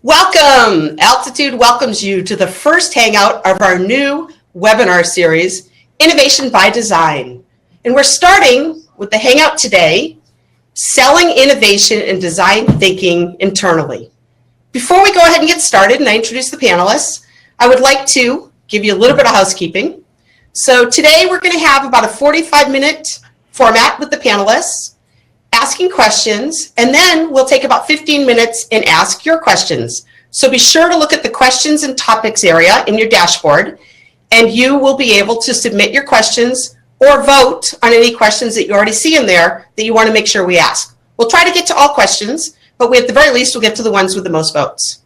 Welcome! Altitude welcomes you to the first hangout of our new webinar series, Innovation by Design. And we're starting with the hangout today, Selling Innovation and Design Thinking Internally. Before we go ahead and get started and I introduce the panelists, I would like to give you a little bit of housekeeping. So today we're going to have about a 45-minute format with the panelists, asking questions, and then we'll take about 15 minutes and ask your questions. So be sure to look at the questions and topics area in your dashboard, and you will be able to submit your questions or vote on any questions that you already see in there that you want to make sure we ask. We'll try to get to all questions, but at the very least, we'll get to the ones with the most votes.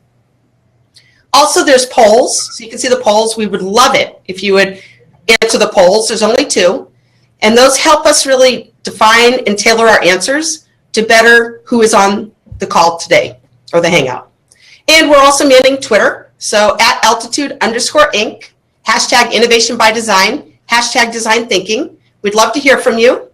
Also, there's polls, so you can see the polls. We would love it if you would answer the polls. There's only 2, and those help us really define and tailor our answers to better who is on the call today or the hangout. And we're also manning Twitter. So at altitude_inc, hashtag innovation by design, hashtag design thinking. We'd love to hear from you.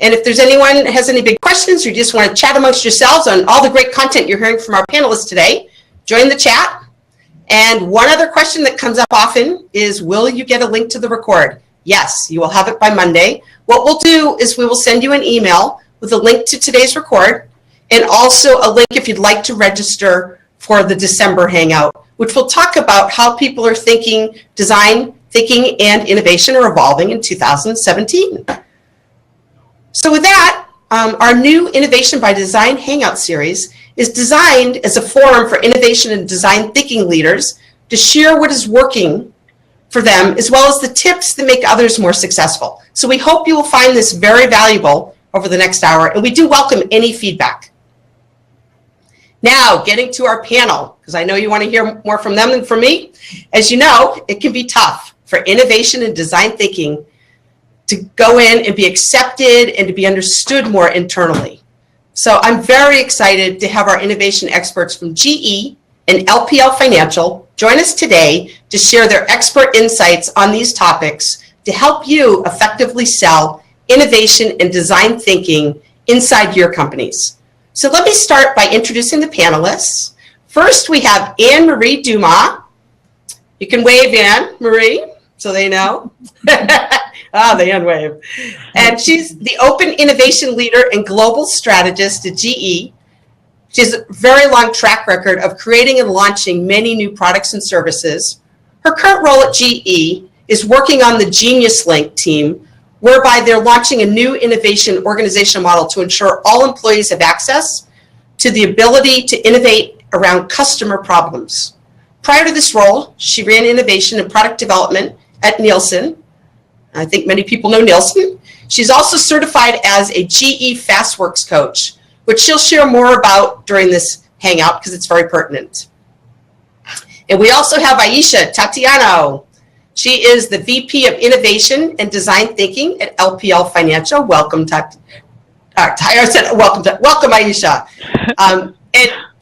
And if there's anyone that has any big questions or you just want to chat amongst yourselves on all the great content you're hearing from our panelists today, join the chat. And one other question that comes up often is, will you get a link to the record? Yes, you will have it by Monday. What we'll do is we will send you an email with a link to today's record and also a link if you'd like to register for the December Hangout, which will talk about how people are thinking, design, thinking, and innovation are evolving in 2017. So with that, our new Innovation by Design Hangout series is designed as a forum for innovation and design thinking leaders to share what is working for them, as well as the tips that make others more successful. So we hope you will find this very valuable over the next hour, and we do welcome any feedback. Now, getting to our panel, because I know you want to hear more from them than from me. As you know, it can be tough for innovation and design thinking to go in and be accepted and to be understood more internally. So I'm very excited to have our innovation experts from GE and LPL Financial join us today to share their expert insights on these topics to help you effectively sell innovation and design thinking inside your companies. So let me start by introducing the panelists. First, we have Anne-Marie Dumas. You can wave, Anne-Marie, so they know. The hand wave. And she's the Open Innovation Leader and Global Strategist at GE. She has a very long track record of creating and launching many new products and services. Her current role at GE is working on the Genius Link team, whereby they're launching a new innovation organizational model to ensure all employees have access to the ability to innovate around customer problems. Prior to this role, she ran innovation and product development at Nielsen. I think many people know Nielsen. She's also certified as a GE FastWorks coach, which she'll share more about during this hangout because it's very pertinent. And we also have Aisha Tatiano. She is the VP of Innovation and Design Thinking at LPL Financial. Welcome, welcome, Aisha. And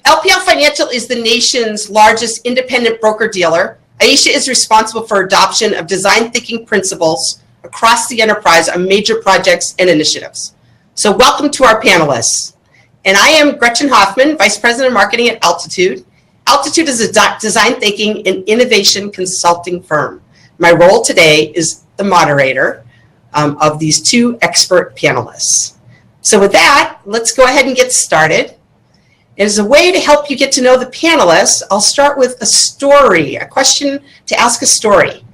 LPL Financial is the nation's largest independent broker-dealer. Aisha is responsible for adoption of design thinking principles across the enterprise on major projects and initiatives. So welcome to our panelists. And I am Gretchen Hoffman, Vice President of Marketing at Altitude. Altitude is a design thinking and innovation consulting firm. My role today is the moderator of these 2 expert panelists. So with that, let's go ahead and get started. As a way to help you get to know the panelists, I'll start with a story, a question to ask a story.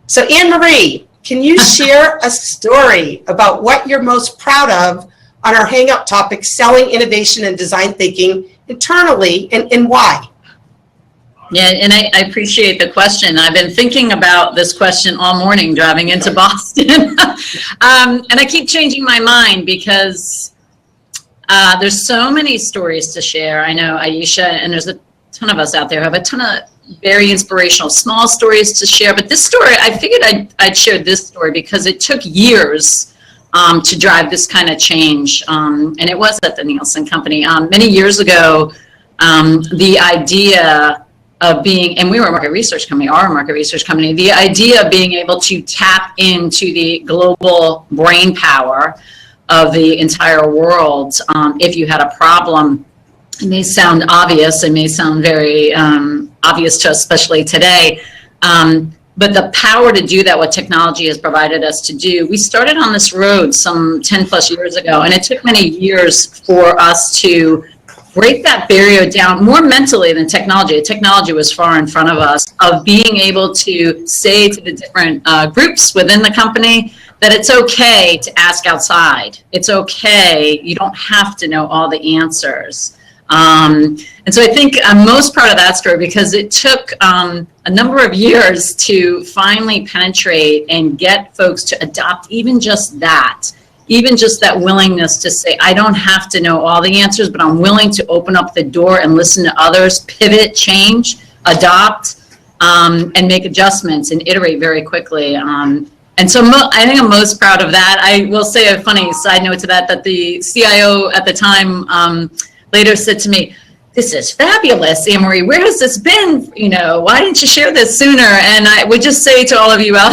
So Anne-Marie, can you share a story about what you're most proud of on our hangout topic, selling innovation and design thinking internally, and why? Yeah, and I appreciate the question. I've been thinking about this question all morning driving into Boston. And I keep changing my mind because there's so many stories to share. I know Aisha, and there's a ton of us out there who have a ton of very inspirational small stories to share. But this story, I figured I'd share this story because it took years to drive this kind of change. And it was at the Nielsen Company. Many years ago, the idea of being, and we were a market research company, are a market research company, the idea of being able to tap into the global brain power of the entire world if you had a problem it may sound obvious, it may sound very obvious to us, especially today, but the power to do that, what technology has provided us to do, we started on this road some 10 plus years ago, and it took many years for us to break that barrier down more mentally than technology. Technology was far in front of us, of being able to say to the different groups within the company that it's okay to ask outside. It's okay. You don't have to know all the answers. And so I think I'm most proud of that story because it took a number of years to finally penetrate and get folks to adopt even just that willingness to say, I don't have to know all the answers, but I'm willing to open up the door and listen to others, pivot, change, adopt, and make adjustments and iterate very quickly. And so I think I'm most proud of that. I will say a funny side note to that the CIO at the time later said to me, "This is fabulous, Anne-Marie. Where has this been? You know, why didn't you share this sooner?" And I would just say to all of you out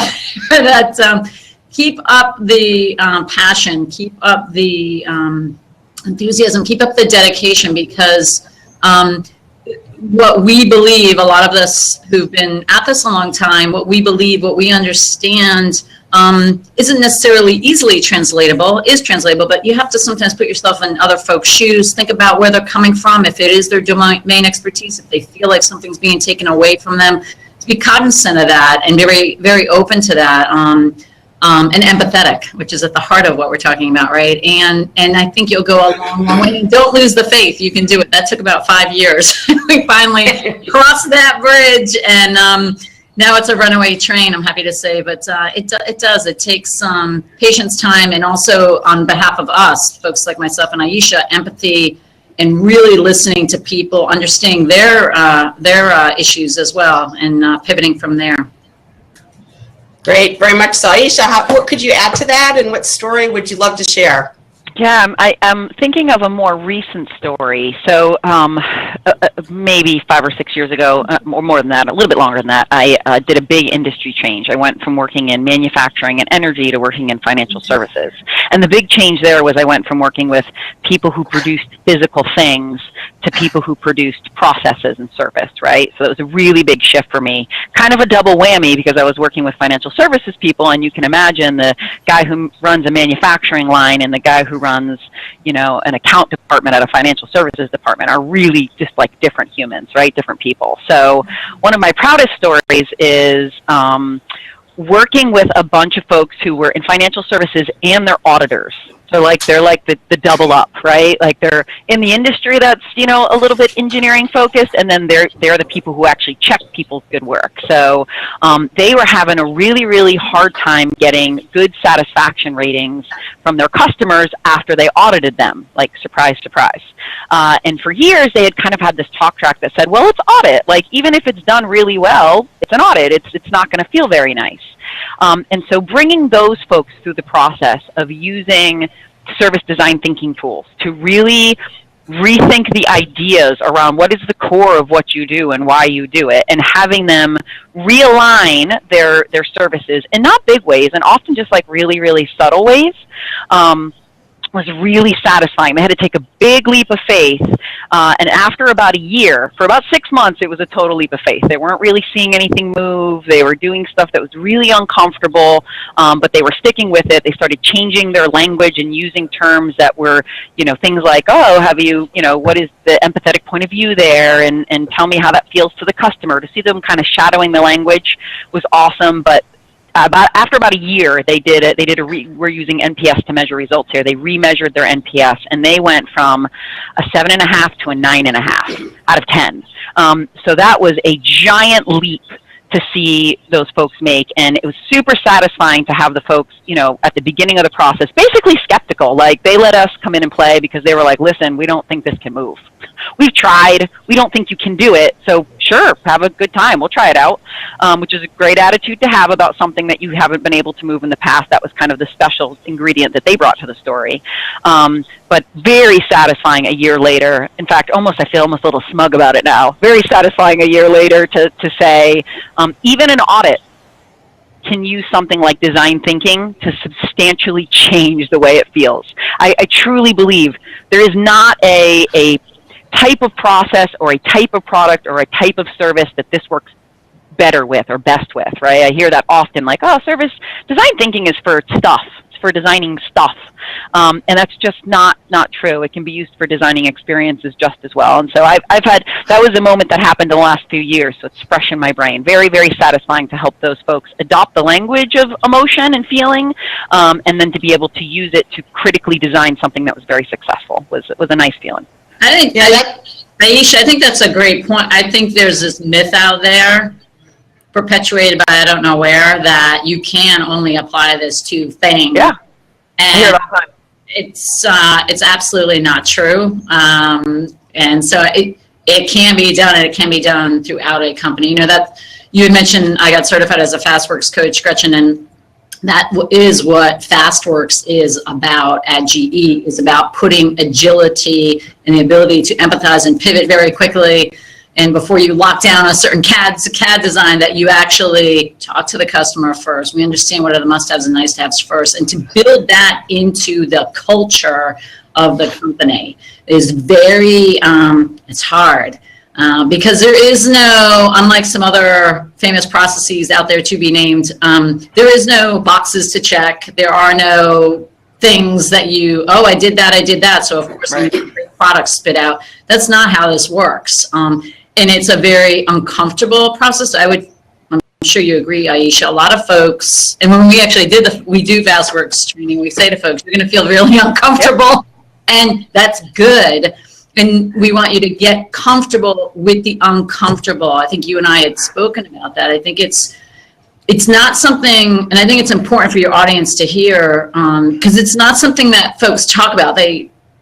there that keep up the passion, keep up the enthusiasm, keep up the dedication, because what we believe, a lot of us who've been at this a long time, what we believe, what we understand isn't necessarily easily translatable, is translatable, but you have to sometimes put yourself in other folks' shoes, think about where they're coming from, if it is their domain expertise, if they feel like something's being taken away from them, to be cognizant of that and very, very open to that. And empathetic, which is at the heart of what we're talking about, right? And I think you'll go a long, long way. And don't lose the faith. You can do it. That took about 5 years. We finally crossed that bridge, and now it's a runaway train, I'm happy to say. But it does. It takes patience, time, and also on behalf of us, folks like myself and Aisha, empathy, and really listening to people, understanding their issues as well, and pivoting from there. Great, very much so. Aisha, what could you add to that, and what story would you love to share? Yeah, I'm thinking of a more recent story. So maybe 5 or 6 years ago, or more than that, a little bit longer than that, I did a big industry change. I went from working in manufacturing and energy to working in financial services. And the big change there was I went from working with people who produced physical things to people who produced processes and service, right? So it was a really big shift for me. Kind of a double whammy, because I was working with financial services people, and you can imagine the guy who runs a manufacturing line and the guy who runs, you know, an account department at a financial services department are really just like different humans, right? Different people. So one of my proudest stories is working with a bunch of folks who were in financial services and they're auditors. So like they're like the double up, right? Like they're in the industry that's, you know, a little bit engineering focused, and then they're the people who actually check people's good work. So they were having a really, really hard time getting good satisfaction ratings from their customers after they audited them. Like, surprise, surprise. And for years they had kind of had this talk track that said, well, it's audit. Like, even if it's done really well, it's an audit. It's not going to feel very nice. And so bringing those folks through the process of using service design thinking tools to really rethink the ideas around what is the core of what you do and why you do it, and having them realign their services in not big ways, and often just like really, really subtle ways, was really satisfying. They had to take a big leap of faith, and after about a year, for about 6 months, it was a total leap of faith. They weren't really seeing anything move. They were doing stuff that was really uncomfortable, but they were sticking with it. They started changing their language and using terms that were, you know, things like, oh, have you, you know, what is the empathetic point of view there, and tell me how that feels to the customer. To see them kind of shadowing the language was awesome, but after about a year, we're using NPS to measure results here. They remeasured their NPS, and they went from a 7.5 to a 9.5 out of 10. So that was a giant leap to see those folks make, and it was super satisfying to have the folks, you know, at the beginning of the process, basically skeptical. Like, they let us come in and play because they were like, listen, we don't think this can move. We've tried. We don't think you can do it. So sure, have a good time. We'll try it out, which is a great attitude to have about something that you haven't been able to move in the past. That was kind of the special ingredient that they brought to the story. But very satisfying a year later. In fact, I feel almost a little smug about it now. Very satisfying a year later to say, even an audit can use something like design thinking to substantially change the way it feels. I truly believe there is not a type of process or a type of product or a type of service that this works better with or best with, right? I hear that often, like, oh, service design thinking is for stuff. It's for designing stuff. And that's just not true. It can be used for designing experiences just as well. And so I've had, that was a moment that happened in the last few years, so it's fresh in my brain. Very, very satisfying to help those folks adopt the language of emotion and feeling, and then to be able to use it to critically design something that was very successful was a nice feeling. I think, Aisha, I think that's a great point. I think there's this myth out there, perpetuated by I don't know where, that you can only apply this to things. Yeah. And it's absolutely not true. And so it can be done, and it can be done throughout a company. You know, that you had mentioned I got certified as a FastWorks coach, Gretchen, and that is what FastWorks is about at GE, is about putting agility and the ability to empathize and pivot very quickly. And before you lock down a certain CAD design, that you actually talk to the customer first. We understand what are the must-haves and nice-to-haves first. And to build that into the culture of the company is very, it's hard. Because there is no, unlike some other famous processes out there to be named, there is no boxes to check. There are no things that you, oh, I did that. So of course, right, great products spit out. That's not how this works. And it's a very uncomfortable process. I'm sure you agree, Aisha. A lot of folks, and when we actually we do FastWorks training, we say to folks, you're going to feel really uncomfortable, and that's good. And we want you to get comfortable with the uncomfortable. I think you and I had spoken about that. I think it's not something, and I think it's important for your audience to hear, because it's not something that folks talk about.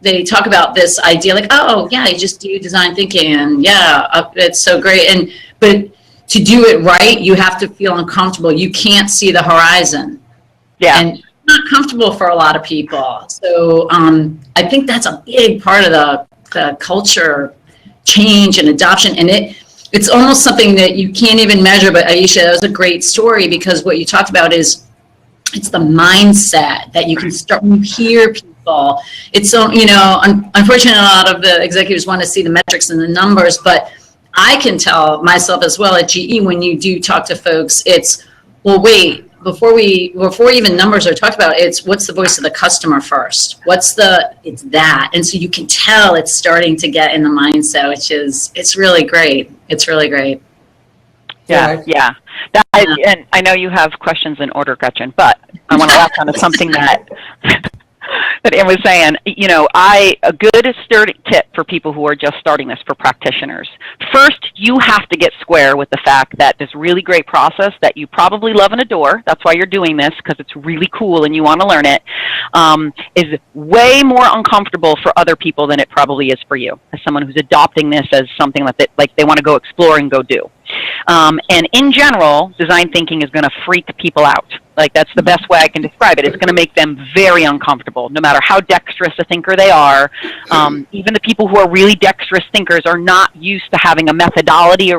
They talk about this idea like, oh, yeah, you just do design thinking, and yeah, it's so great. But to do it right, you have to feel uncomfortable. You can't see the horizon. Yeah. And it's not comfortable for a lot of people. So I think that's a big part of the culture change and adoption. And it's almost something that you can't even measure. But Aisha, that was a great story, because what you talked about is it's the mindset that you can start when you hear people. It's so, unfortunately, a lot of the executives want to see the metrics and the numbers, but I can tell myself as well at GE, when you do talk to folks, it's, well, wait, before even numbers are talked about, it's what's the voice of the customer first? It's that. And so you can tell it's starting to get in the mindset, which is, it's really great. It's really great. Yeah. And I know you have questions in order, Gretchen, but I want to latch on to something that Ann was saying. A good sturdy tip for people who are just starting this, for practitioners. First, you have to get square with the fact that this really great process that you probably love and adore, that's why you're doing this, because it's really cool and you want to learn it, is way more uncomfortable for other people than it probably is for you, as someone who's adopting this as something that they want to go explore and go do. And in general, design thinking is going to freak people out. Like, that's the best way I can describe it. It's going to make them very uncomfortable, no matter how dexterous a thinker they are. Even the people who are really dexterous thinkers are not used to having a methodology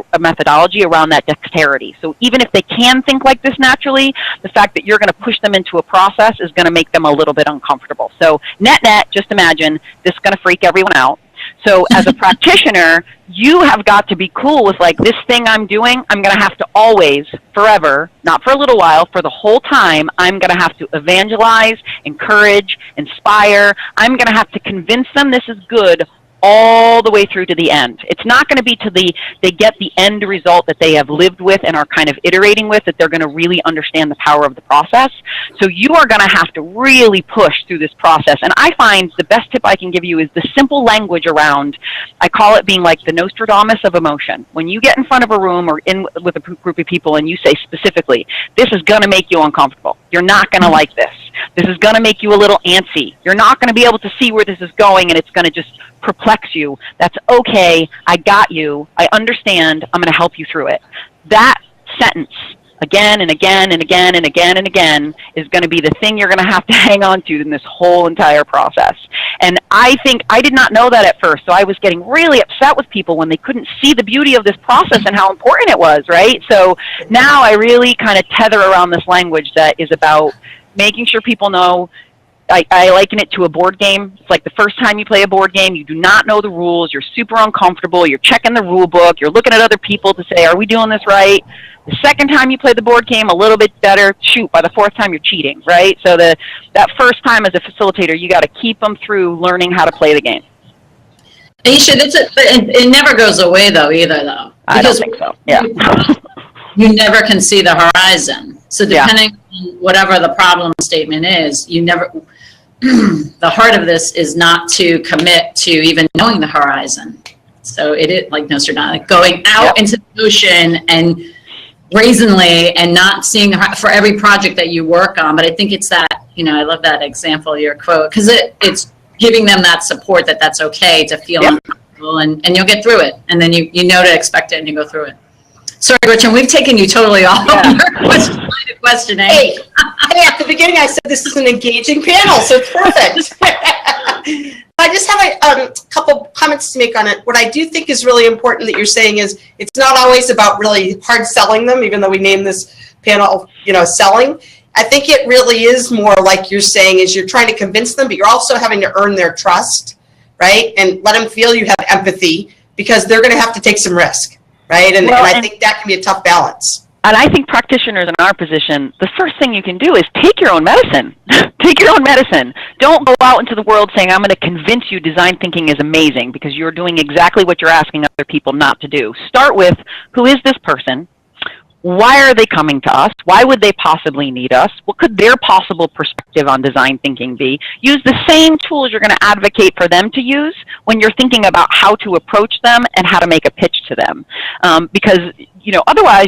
around that dexterity. So even if they can think like this naturally, the fact that you're going to push them into a process is going to make them a little bit uncomfortable. So net, just imagine this is going to freak everyone out. So as a practitioner, you have got to be cool with, like, this thing I'm doing, I'm going to have to always, forever, not for a little while, for the whole time, I'm going to have to evangelize, encourage, inspire. I'm going to have to convince them this is good all the way through to the end. It's not going to be they get the end result that they have lived with and are kind of iterating with, that they're going to really understand the power of the process. So you are going to have to really push through this process. And I find the best tip I can give you is the simple language around, I call it being like the Nostradamus of emotion. When you get in front of a room or in with a group of people and you say specifically, this is going to make you uncomfortable. You're not going to like this. This is going to make you a little antsy. You're not going to be able to see where this is going, and it's going to just perplex you. That's okay. I got you. I understand. I'm going to help you through it. That sentence, again and again and again and again and again, is going to be the thing you're going to have to hang on to in this whole entire process. And I think I did not know that at first, so I was getting really upset with people when they couldn't see the beauty of this process and how important it was, right? So now I really kind of tether around this language that is about making sure people know I liken it to a board game. It's like the first time you play a board game, you do not know the rules, you're super uncomfortable, you're checking the rule book, you're looking at other people to say, are we doing this right? The second time you play the board game, a little bit better. Shoot, by the fourth time, you're cheating, right? So that first time as a facilitator, you got to keep them through learning how to play the game. Aisha, it never goes away, though, either, though. I don't think so, yeah. You never can see the horizon. So depending on whatever the problem statement is, you never, the heart of this is not to commit to even knowing the horizon. So it is, like, no, sir, not like going out into the ocean and brazenly and not seeing for every project that you work on. But I think it's that, I love that example, your quote, because it's giving them that support that that's okay to feel uncomfortable, and you'll get through it. And then you know to expect it and you go through it. Sorry, Gretchen, we've taken you totally off your questioning. Hey, at the beginning I said this is an engaging panel, so it's perfect. I just have a couple comments to make on it. What I do think is really important that you're saying is it's not always about really hard selling them, even though we named this panel, selling. I think it really is more like you're saying is you're trying to convince them, but you're also having to earn their trust, right? And let them feel you have empathy, because they're going to have to take some risk, right? And I think that can be a tough balance. And I think practitioners in our position, the first thing you can do is take your own medicine. Take your own medicine. Don't go out into the world saying, I'm going to convince you design thinking is amazing, because you're doing exactly what you're asking other people not to do. Start with, who is this person? Why are they coming to us? Why would they possibly need us? What could their possible perspective on design thinking be? Use the same tools you're going to advocate for them to use when you're thinking about how to approach them and how to make a pitch to them. Because, otherwise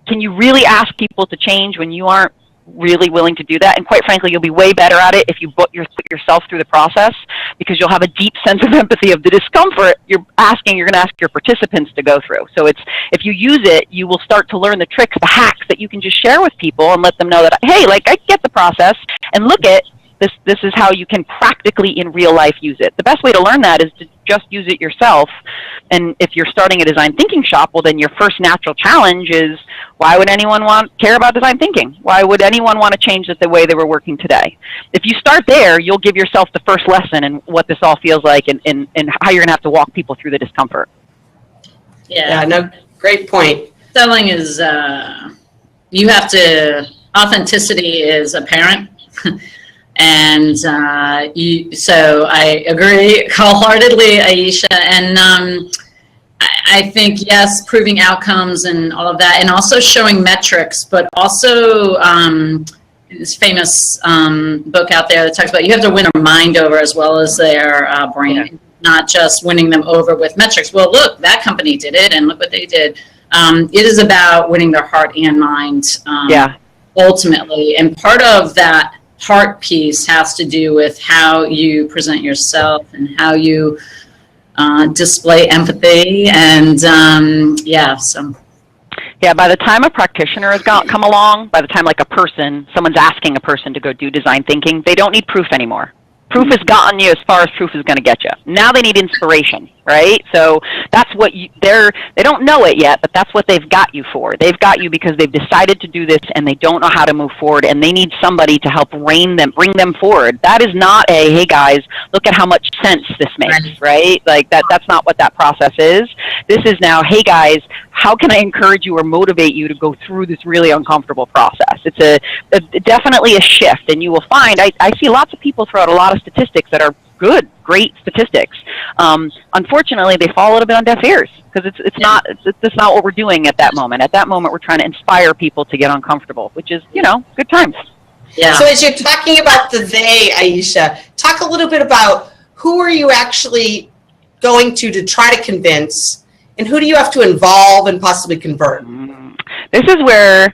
can you really ask people to change when you aren't really willing to do that? And quite frankly, you'll be way better at it if you put yourself through the process, because you'll have a deep sense of empathy of the discomfort you're going to ask your participants to go through. So if you use it, you will start to learn the tricks, the hacks that you can just share with people and let them know that, hey, I get the process, and look at this is how you can practically in real life use it. The best way to learn that is to just use it yourself. And if you're starting a design thinking shop, well, then your first natural challenge is, why would anyone care about design thinking? Why would anyone want to change it the way they were working today? If you start there, you'll give yourself the first lesson in what this all feels like and how you're going to have to walk people through the discomfort. Yeah, no, great point. Selling is, authenticity is apparent. And so I agree wholeheartely, Aisha. And I think, yes, proving outcomes and all of that, and also showing metrics, but also this famous book out there that talks about you have to win their mind over as well as their brain, not just winning them over with metrics. Well, look, that company did it, and look what they did. It is about winning their heart and mind ultimately. And part of that heart piece has to do with how you present yourself and how you display empathy. And by the time a practitioner has come along, by the time someone's asking a person to go do design thinking, they don't need proof anymore. Proof has gotten you as far as proof is going to get you. Now they need inspiration, right? So that's what they don't know it yet, but that's what they've got you for. They've got you because they've decided to do this and they don't know how to move forward, and they need somebody to help bring them forward. That is not hey guys, look at how much sense this makes, right? Like that's not what that process is. This is now, hey guys, how can I encourage you or motivate you to go through this really uncomfortable process? It's definitely a shift, and you will find, I see lots of people throw out a lot of statistics that are great statistics. Unfortunately, they fall a little bit on deaf ears, because it's not what we're doing at that moment. At that moment, we're trying to inspire people to get uncomfortable, which is, good times. Yeah. So as you're talking about the they, Aisha, talk a little bit about who are you actually going to try to convince, and who do you have to involve and possibly convert? This is where,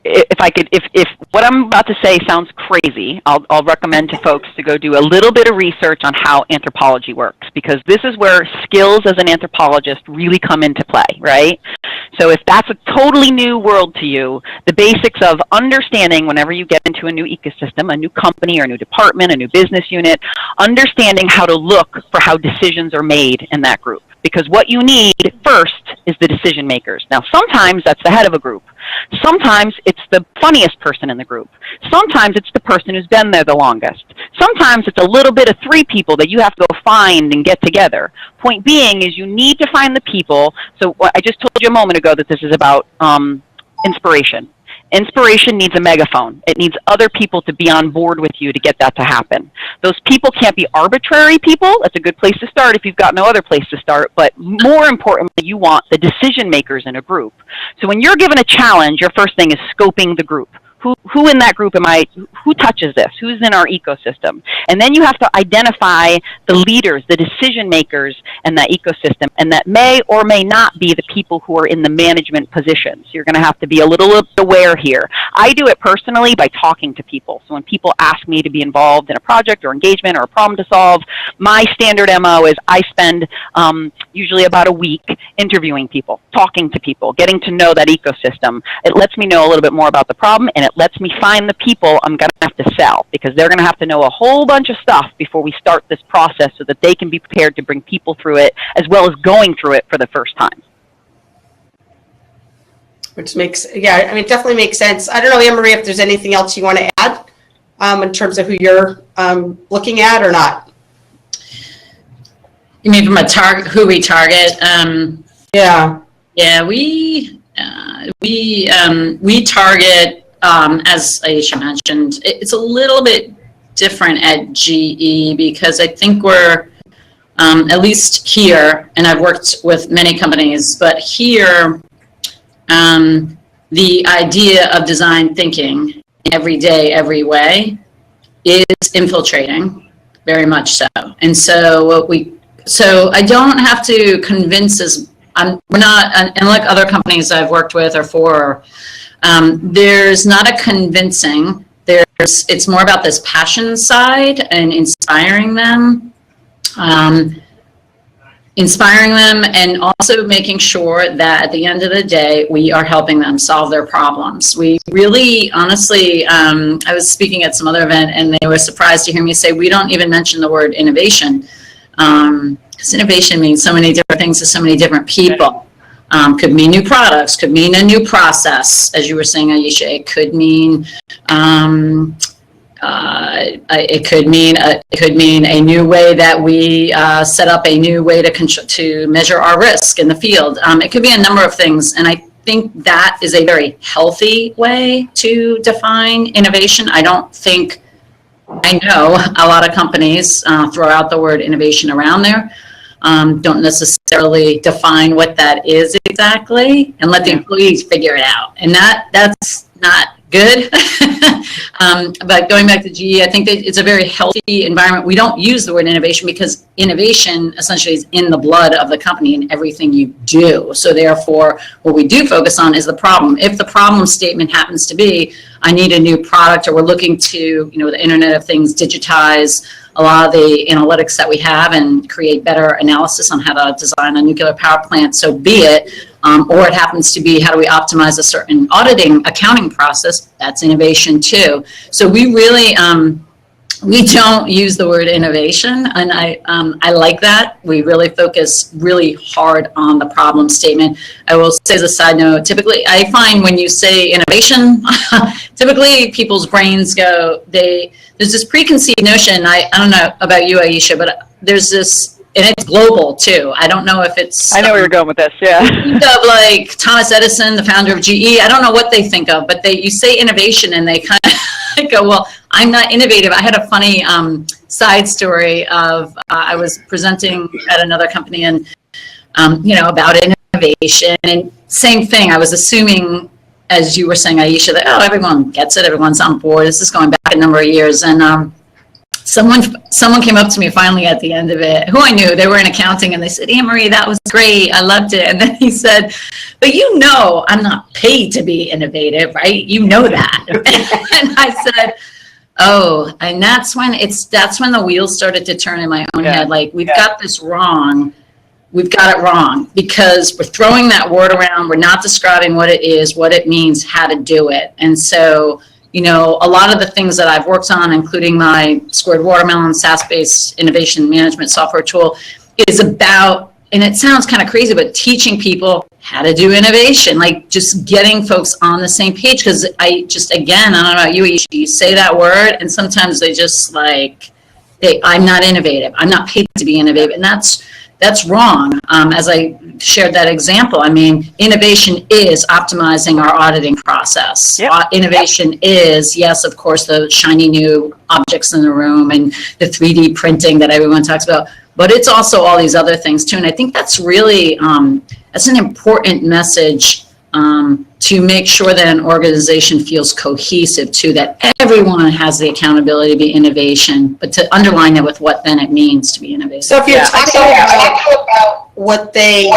if what I'm about to say sounds crazy, I'll recommend to folks to go do a little bit of research on how anthropology works, because this is where skills as an anthropologist really come into play, right? So if that's a totally new world to you, the basics of understanding whenever you get into a new ecosystem, a new company or a new department, a new business unit, understanding how to look for how decisions are made in that group. Because what you need first is the decision makers. Now, sometimes that's the head of a group. Sometimes it's the funniest person in the group. Sometimes it's the person who's been there the longest. sometimes it's a little bit of 3 people that you have to go find and get together. Point being is you need to find the people. So I just told you a moment ago that this is about inspiration. Inspiration needs a megaphone. It needs other people to be on board with you to get that to happen. Those people can't be arbitrary people. That's a good place to start if you've got no other place to start. But more importantly, you want the decision makers in a group. So when you're given a challenge, your first thing is scoping the group. Who in that group who touches this? Who's in our ecosystem? And then you have to identify the leaders, the decision makers in that ecosystem, and that may or may not be the people who are in the management positions. You're going to have to be a little aware here. I do it personally by talking to people. So when people ask me to be involved in a project or engagement or a problem to solve, my standard MO is I spend usually about a week interviewing people, talking to people, getting to know that ecosystem. It lets me know a little bit more about the problem, and it lets me find the people I'm going to have to sell, because they're going to have to know a whole bunch of stuff before we start this process so that they can be prepared to bring people through it as well as going through it for the first time. Which makes, yeah, I mean, it definitely makes sense. I don't know, Anne Marie, if there's anything else you want to add in terms of who you're looking at or not. You mean from a target, who we target? Yeah. Yeah, we target, as Aisha mentioned, it's a little bit different at GE because I think we're, at least here, and I've worked with many companies, but here, the idea of design thinking every day, every way is infiltrating, very much so. And so so I don't have to convince we're not, and like other companies I've worked with or for, there's not a convincing, it's more about this passion side and inspiring them, and also making sure that at the end of the day, we are helping them solve their problems. We really, honestly, I was speaking at some other event and they were surprised to hear me say, we don't even mention the word innovation. Because innovation means so many different things to so many different people. Could mean new products, could mean a new process, as you were saying, Aisha. It could mean it could mean a new way that we set up a new way to measure our risk in the field. It could be a number of things, and I think that is a very healthy way to define innovation. I know a lot of companies throw out the word innovation around there, don't necessarily define what that is exactly, and let the employees figure it out. And that's not good. But going back to GE, I think that it's a very healthy environment. We don't use the word innovation because innovation essentially is in the blood of the company in everything you do. So therefore, what we do focus on is the problem. If the problem statement happens to be, I need a new product, or we're looking to, the Internet of Things, digitize a lot of the analytics that we have and create better analysis on how to design a nuclear power plant, so be it. Or it happens to be, how do we optimize a certain auditing accounting process? That's innovation too. So we really, we don't use the word innovation, and I like that. We really focus really hard on the problem statement. I will say as a side note, typically I find when you say innovation, typically people's brains go, there's this preconceived notion, I don't know about you, Aisha, but there's this, and it's global too. I don't know if it's... I know where you're going with this, yeah. Think of like Thomas Edison, the founder of GE. I don't know what they think of, but you say innovation and they kind of go, well, I'm not innovative. I had a funny side story of I was presenting at another company and, about innovation, and same thing. I was assuming, as you were saying, Aisha, that, everyone gets it. Everyone's on board. This is going back a number of years. And someone came up to me finally at the end of it, who I knew. They were in accounting, and they said, Anne Marie, that was great. I loved it. And then he said, but I'm not paid to be innovative, right? You know that. And I said, oh, and that's when the wheels started to turn in my own head. Like, we've got this wrong. We've got it wrong because we're throwing that word around. We're not describing what it is, what it means, how to do it. And so, a lot of the things that I've worked on, including my Squared Watermelon SaaS-based innovation management software tool, is about, and it sounds kind of crazy, but teaching people how to do innovation, like just getting folks on the same page. Because I don't know about you, you say that word, and sometimes they just like I'm not innovative. I'm not paid to be innovative. And that's wrong. As I shared that example, I mean, innovation is optimizing our auditing process. Yep. Innovation is, yes, of course, the shiny new objects in the room and the 3D printing that everyone talks about, but it's also all these other things too. And I think that's really, that's an important message to make sure that an organization feels cohesive too, that everyone has the accountability to be innovation, but to underline it with what then it means to be innovative. So if you're talking about what they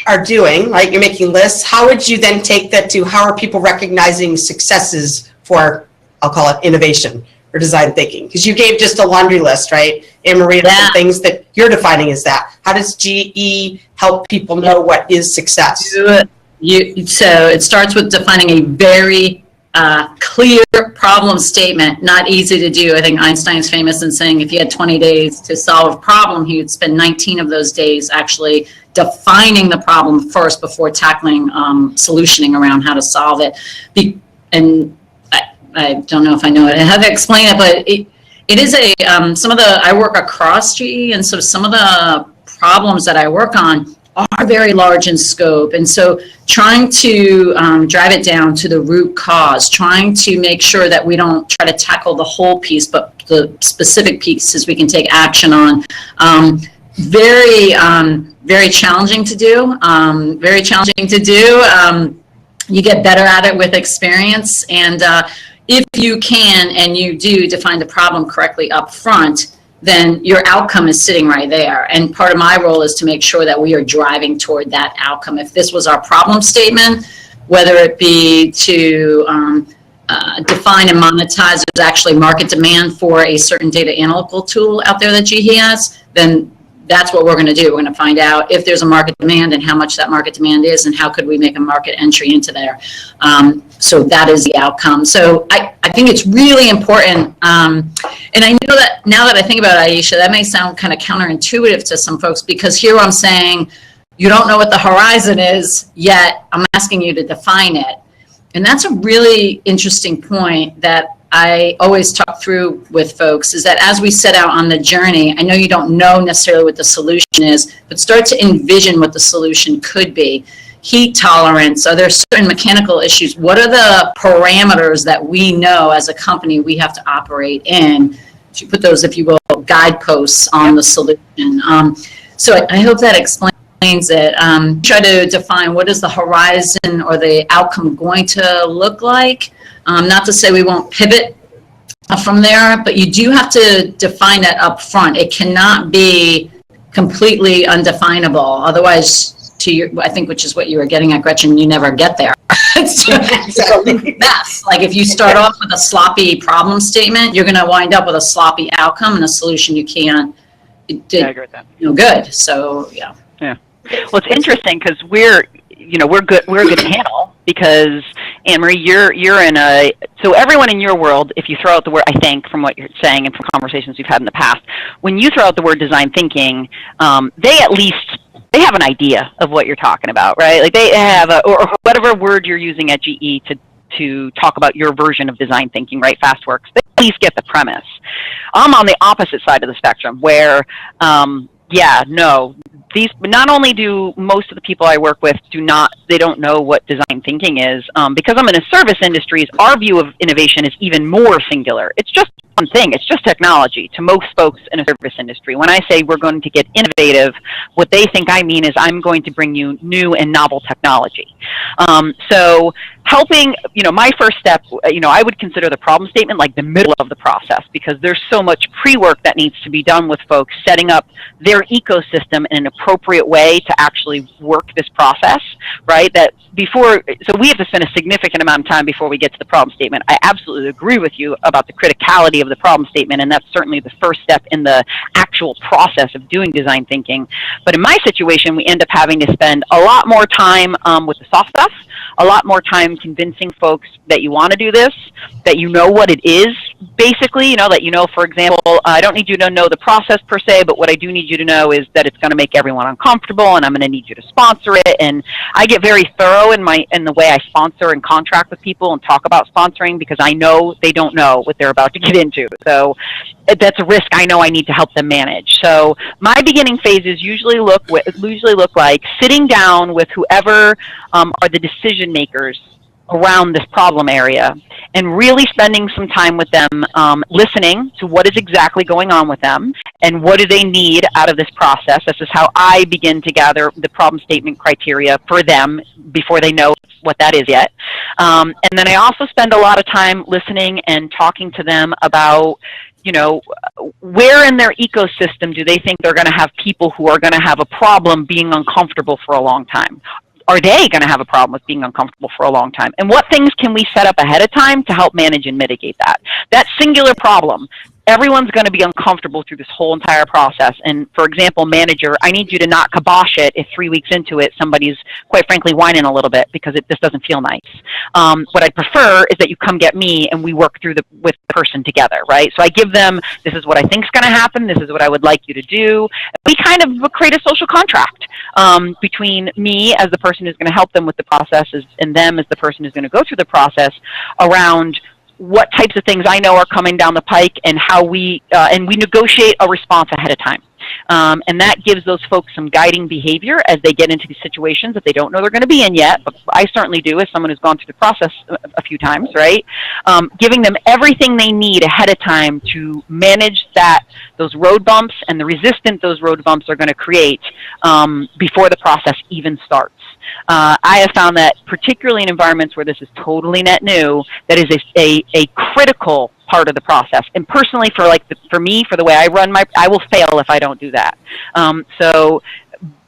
are doing, right, you're making lists, how would you then take that to how are people recognizing successes for, I'll call it innovation or design thinking? Because you gave just a laundry list, right? And Maria, some things that you're defining as that. How does GE help people know what is success? So it starts with defining a very clear problem statement, not easy to do. I think Einstein's famous in saying if he had 20 days to solve a problem, he would spend 19 of those days actually defining the problem first before tackling solutioning around how to solve it. And I don't know if I know how to explain it, but it is I work across GE, and so some of the problems that I work on are very large in scope. And so trying to drive it down to the root cause, trying to make sure that we don't try to tackle the whole piece, but the specific pieces we can take action on. Very challenging to do, you get better at it with experience. And if you can and you do define the problem correctly up front, then your outcome is sitting right there. And part of my role is to make sure that we are driving toward that outcome. If this was our problem statement, whether it be to define and monetize, there's actually market demand for a certain data analytical tool out there that GE has, then that's what we're going to do. We're going to find out if there's a market demand and how much that market demand is and how could we make a market entry into there. So that is the outcome. So I think it's really important. And I know that now that I think about it, Aisha, that may sound kind of counterintuitive to some folks, because here I'm saying you don't know what the horizon is yet. I'm asking you to define it. And that's a really interesting point that I always talk through with folks, is that as we set out on the journey, I know you don't know necessarily what the solution is, but start to envision what the solution could be. Heat tolerance, are there certain mechanical issues? What are the parameters that we know as a company we have to operate in? To put those, if you will, guideposts on the solution. So I hope that explains it. Try to define what is the horizon or the outcome going to look like. Not to say we won't pivot from there, but you do have to define that up front. It cannot be completely undefinable. Otherwise, I think, which is what you were getting at, Gretchen, you never get there. It's a mess. Like if you start off with a sloppy problem statement, you're going to wind up with a sloppy outcome and a solution you can't do. I agree with that. Good. So yeah. Well, it's interesting because we're a good panel, because Anne-Marie, you're in so everyone in your world, if you throw out the word, I think from what you're saying and from conversations we've had in the past, when you throw out the word design thinking, they have an idea of what you're talking about, right? Like they have or whatever word you're using at GE to talk about your version of design thinking, right? FastWorks, they at least get the premise. I'm on the opposite side of the spectrum where, not only do most of the people I work with they don't know what design thinking is, because I'm in a service industry, our view of innovation is even more singular. It's just one thing. It's just technology to most folks in a service industry. When I say we're going to get innovative, what they think I mean is I'm going to bring you new and novel technology. So helping, my first step, I would consider the problem statement like the middle of the process, because there's so much pre-work that needs to be done with folks setting up their ecosystem in an appropriate way to actually work this process, right? So we have to spend a significant amount of time before we get to the problem statement. I absolutely agree with you about the criticality of the problem statement, and that's certainly the first step in the actual process of doing design thinking. But in my situation, we end up having to spend a lot more time with the soft stuff, a lot more time convincing folks that you want to do this, that you know what it is, basically, that for example, I don't need you to know the process per se, but what I do need you to know is that it's going to make everyone uncomfortable, and I'm going to need you to sponsor it. And I get very thorough in the way I sponsor and contract with people and talk about sponsoring, because I know they don't know what they're about to get into. So that's a risk I know I need to help them manage. So my beginning phases usually look like sitting down with whoever are the decision makers around this problem area, and really spending some time with them, listening to what is exactly going on with them and what do they need out of this process. This is how I begin to gather the problem statement criteria for them before they know what that is yet. And then I also spend a lot of time listening and talking to them about, where in their ecosystem do they think they're going to have people who are going to have a problem being uncomfortable for a long time? Are they going to have a problem with being uncomfortable for a long time? And what things can we set up ahead of time to help manage and mitigate that? That singular problem, everyone's going to be uncomfortable through this whole entire process. And for example, manager, I need you to not kibosh it if 3 weeks into it, somebody's quite frankly whining a little bit because this doesn't feel nice. What I prefer is that you come get me and we work through with the person together, right? So I give them, this is what I think is going to happen. This is what I would like you to do. We kind of create a social contract between me as the person who's going to help them with the processes and them as the person who's going to go through the process around what types of things I know are coming down the pike and how we negotiate a response ahead of time. And that gives those folks some guiding behavior as they get into these situations that they don't know they're going to be in yet, but I certainly do as someone who's gone through the process a few times, right? Giving them everything they need ahead of time to manage those road bumps and the resistance those road bumps are going to create before the process even starts. I have found that particularly in environments where this is totally net new, that is a critical part of the process. And personally, for me, for the way I run I will fail if I don't do that. So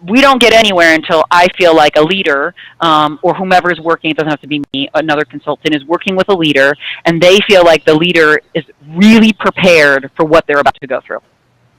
we don't get anywhere until I feel like a leader or whomever is working, it doesn't have to be me, another consultant is working with a leader, and they feel like the leader is really prepared for what they're about to go through.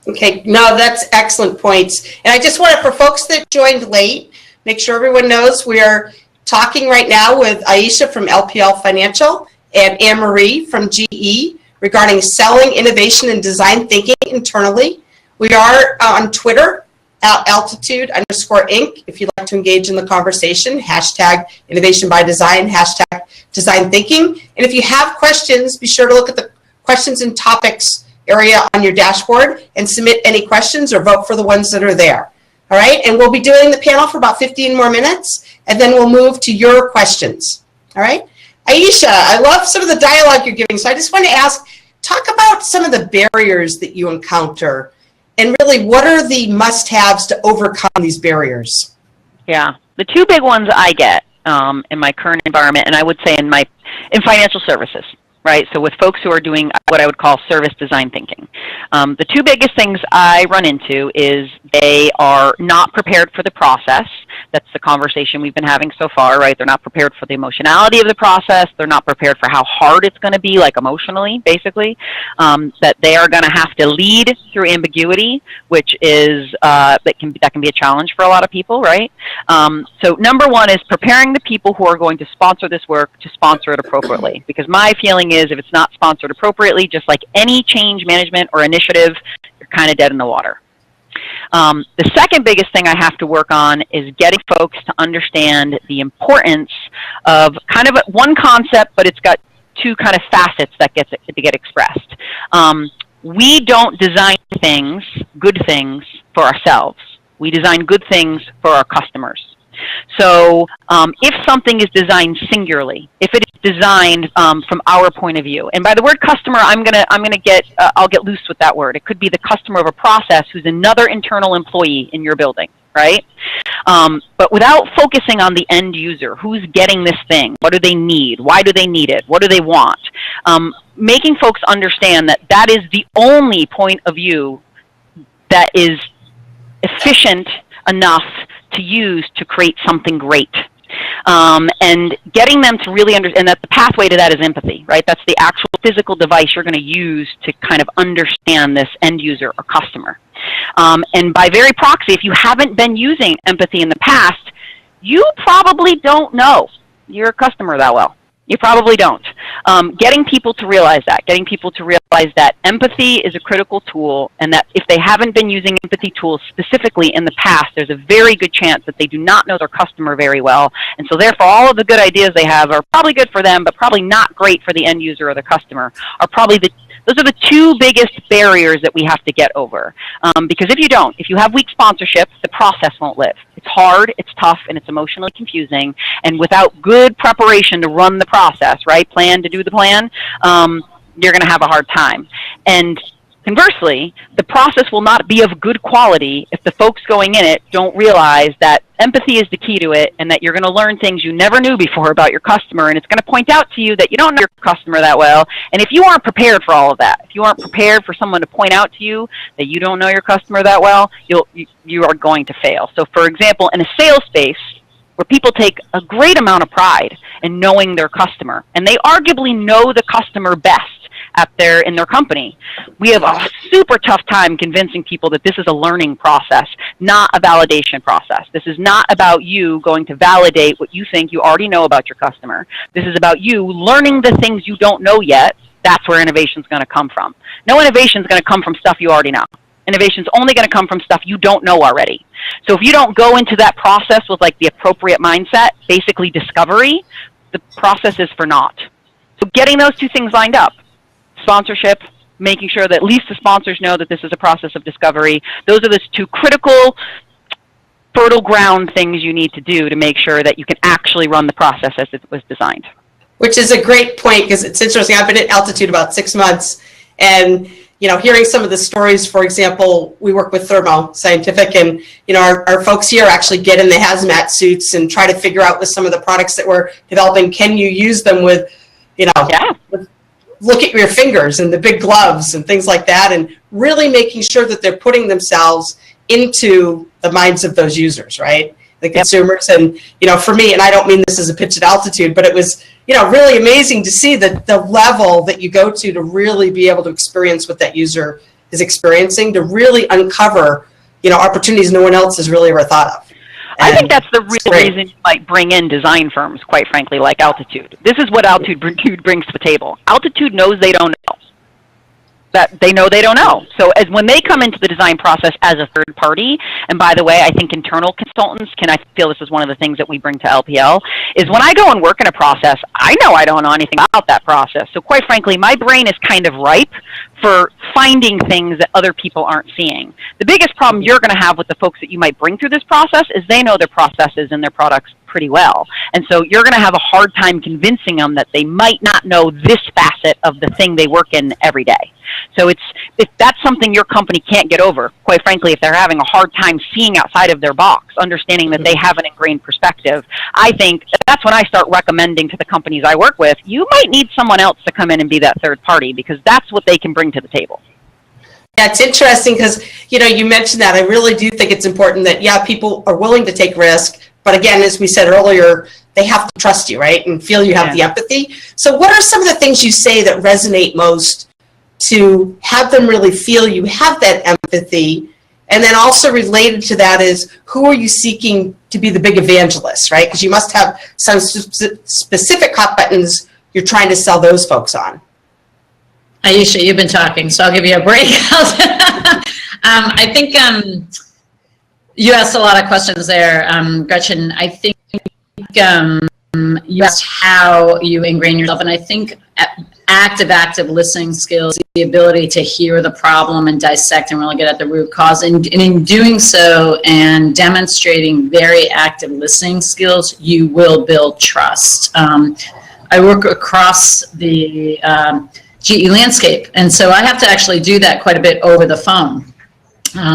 Okay, no, that's excellent points. And I just wanted, for folks that joined late, make sure everyone knows we are talking right now with Aisha from LPL Financial and Anne-Marie from GE regarding selling, innovation, and design thinking internally. We are on Twitter at altitude_inc if you'd like to engage in the conversation, hashtag innovation by design, hashtag design thinking. And if you have questions, be sure to look at the questions and topics area on your dashboard and submit any questions or vote for the ones that are there. All right, and we'll be doing the panel for about 15 more minutes, and then we'll move to your questions. All right, Aisha, I love some of the dialogue you're giving, so I just want to ask, talk about some of the barriers that you encounter, and really what are the must-haves to overcome these barriers? Yeah, the two big ones I get in my current environment, and I would say in financial services, right? So with folks who are doing what I would call service design thinking. The two biggest things I run into is they are not prepared for the process. That's the conversation we've been having so far, right? They're not prepared for the emotionality of the process. They're not prepared for how hard it's going to be, like emotionally, basically. That they are going to have to lead through ambiguity, which is that can be a challenge for a lot of people, right? So number one is preparing the people who are going to sponsor this work to sponsor it appropriately. Because my feeling is if it's not sponsored appropriately, just like any change management or initiative, you're kind of dead in the water. The second biggest thing I have to work on is getting folks to understand the importance of kind of one concept, but it's got two kind of facets that get expressed. We don't design things, good things, for ourselves. We design good things for our customers. So if something is designed singularly, if it is designed from our point of view, and by the word customer, I'll get loose with that word. It could be the customer of a process who's another internal employee in your building, right? But without focusing on the end user, who's getting this thing, what do they need, why do they need it, what do they want? Making folks understand that that is the only point of view that is efficient enough to use to create something great. And getting them to really understand, and that the pathway to that is empathy, right? That's the actual physical device you're going to use to kind of understand this end user or customer. And by very proxy, if you haven't been using empathy in the past, you probably don't know your customer that well. You probably don't. Getting people to realize that empathy is a critical tool, and that if they haven't been using empathy tools specifically in the past, there's a very good chance that they do not know their customer very well. And so therefore, all of the good ideas they have are probably good for them, but probably not great for the end user or the customer, those are the two biggest barriers that we have to get over. Because if you have weak sponsorship, the process won't live. It's hard, it's tough, and it's emotionally confusing. And without good preparation to run the process, right, plan to do the plan, you're going to have a hard time. And conversely, the process will not be of good quality if the folks going in it don't realize that empathy is the key to it, and that you're going to learn things you never knew before about your customer, and it's going to point out to you that you don't know your customer that well. And if you aren't prepared for all of that, if you aren't prepared for someone to point out to you that you don't know your customer that well, you are going to fail. So for example, in a sales space where people take a great amount of pride in knowing their customer, and they arguably know the customer best in their company, we have a super tough time convincing people that this is a learning process, not a validation process. This is not about you going to validate what you think you already know about your customer. This is about you learning the things you don't know yet. That's where innovation is going to come from. No innovation is going to come from stuff you already know. Innovation is only going to come from stuff you don't know already. So if you don't go into that process with like the appropriate mindset, basically discovery, the process is for naught. So getting those two things lined up, sponsorship, making sure that at least the sponsors know that this is a process of discovery. Those are the two critical fertile ground things you need to do to make sure that you can actually run the process as it was designed. Which is a great point, because it's interesting. I've been at Altitude about 6 months, and hearing some of the stories. For example, we work with Thermo Scientific, and our folks here actually get in the hazmat suits and try to figure out with some of the products that we're developing, can you use them with look at your fingers and the big gloves and things like that, and really making sure that they're putting themselves into the minds of those users, right? The consumers. And, for me, and I don't mean this as a pitch at Altitude, but it was, really amazing to see the level that you go to really be able to experience what that user is experiencing, to really uncover, opportunities no one else has really ever thought of. I think that's the real reason you might bring in design firms, quite frankly, like Altitude. This is what Altitude brings to the table. Altitude knows they don't know. That they know they don't know. So when they come into the design process as a third party, and by the way, I think internal consultants I feel this is one of the things that we bring to LPL, is when I go and work in a process, I know I don't know anything about that process. So quite frankly, my brain is kind of ripe for finding things that other people aren't seeing. The biggest problem you're going to have with the folks that you might bring through this process is they know their processes and their products pretty well. And so you're going to have a hard time convincing them that they might not know this facet of the thing they work in every day. So if that's something your company can't get over, quite frankly, if they're having a hard time seeing outside of their box, understanding that they have an ingrained perspective, I think that's when I start recommending to the companies I work with, you might need someone else to come in and be that third party, because that's what they can bring to the table. Yeah, it's interesting because, you mentioned that. I really do think it's important that, people are willing to take risk. But again, as we said earlier, they have to trust you, right? And feel you have the empathy. So what are some of the things you say that resonate most to have them really feel you have that empathy? And then also related to that is, who are you seeking to be the big evangelists, right? Because you must have some specific hot buttons you're trying to sell those folks on. Aisha, you've been talking, so I'll give you a break. I think you asked a lot of questions there, Gretchen. I think you asked how you ingrain yourself, and I think active listening skills, the ability to hear the problem and dissect and really get at the root cause. And in doing so and demonstrating very active listening skills, you will build trust. I work across the GE landscape, and so I have to actually do that quite a bit over the phone.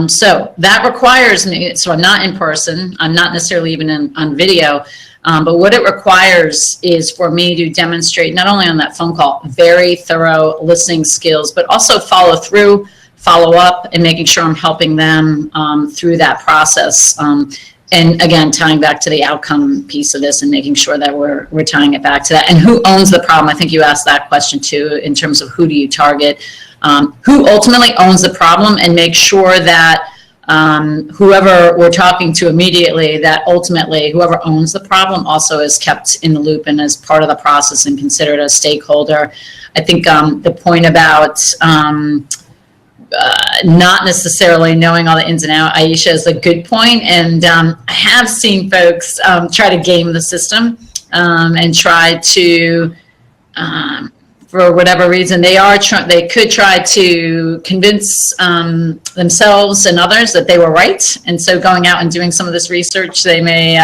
So that requires me, so I'm not in person, I'm not necessarily even on video, but what it requires is for me to demonstrate, not only on that phone call, very thorough listening skills, but also follow through, follow up, and making sure I'm helping them through that process. And again, tying back to the outcome piece of this and making sure that we're tying it back to that. And who owns the problem? I think you asked that question too, in terms of who do you target, who ultimately owns the problem, and make sure that whoever we're talking to immediately, that ultimately whoever owns the problem also is kept in the loop and is part of the process and considered a stakeholder. I think the point about not necessarily knowing all the ins and outs, Aisha, is a good point. And I have seen folks try to game the system and try to, for whatever reason, they could try to convince themselves and others that they were right. And so going out and doing some of this research, they may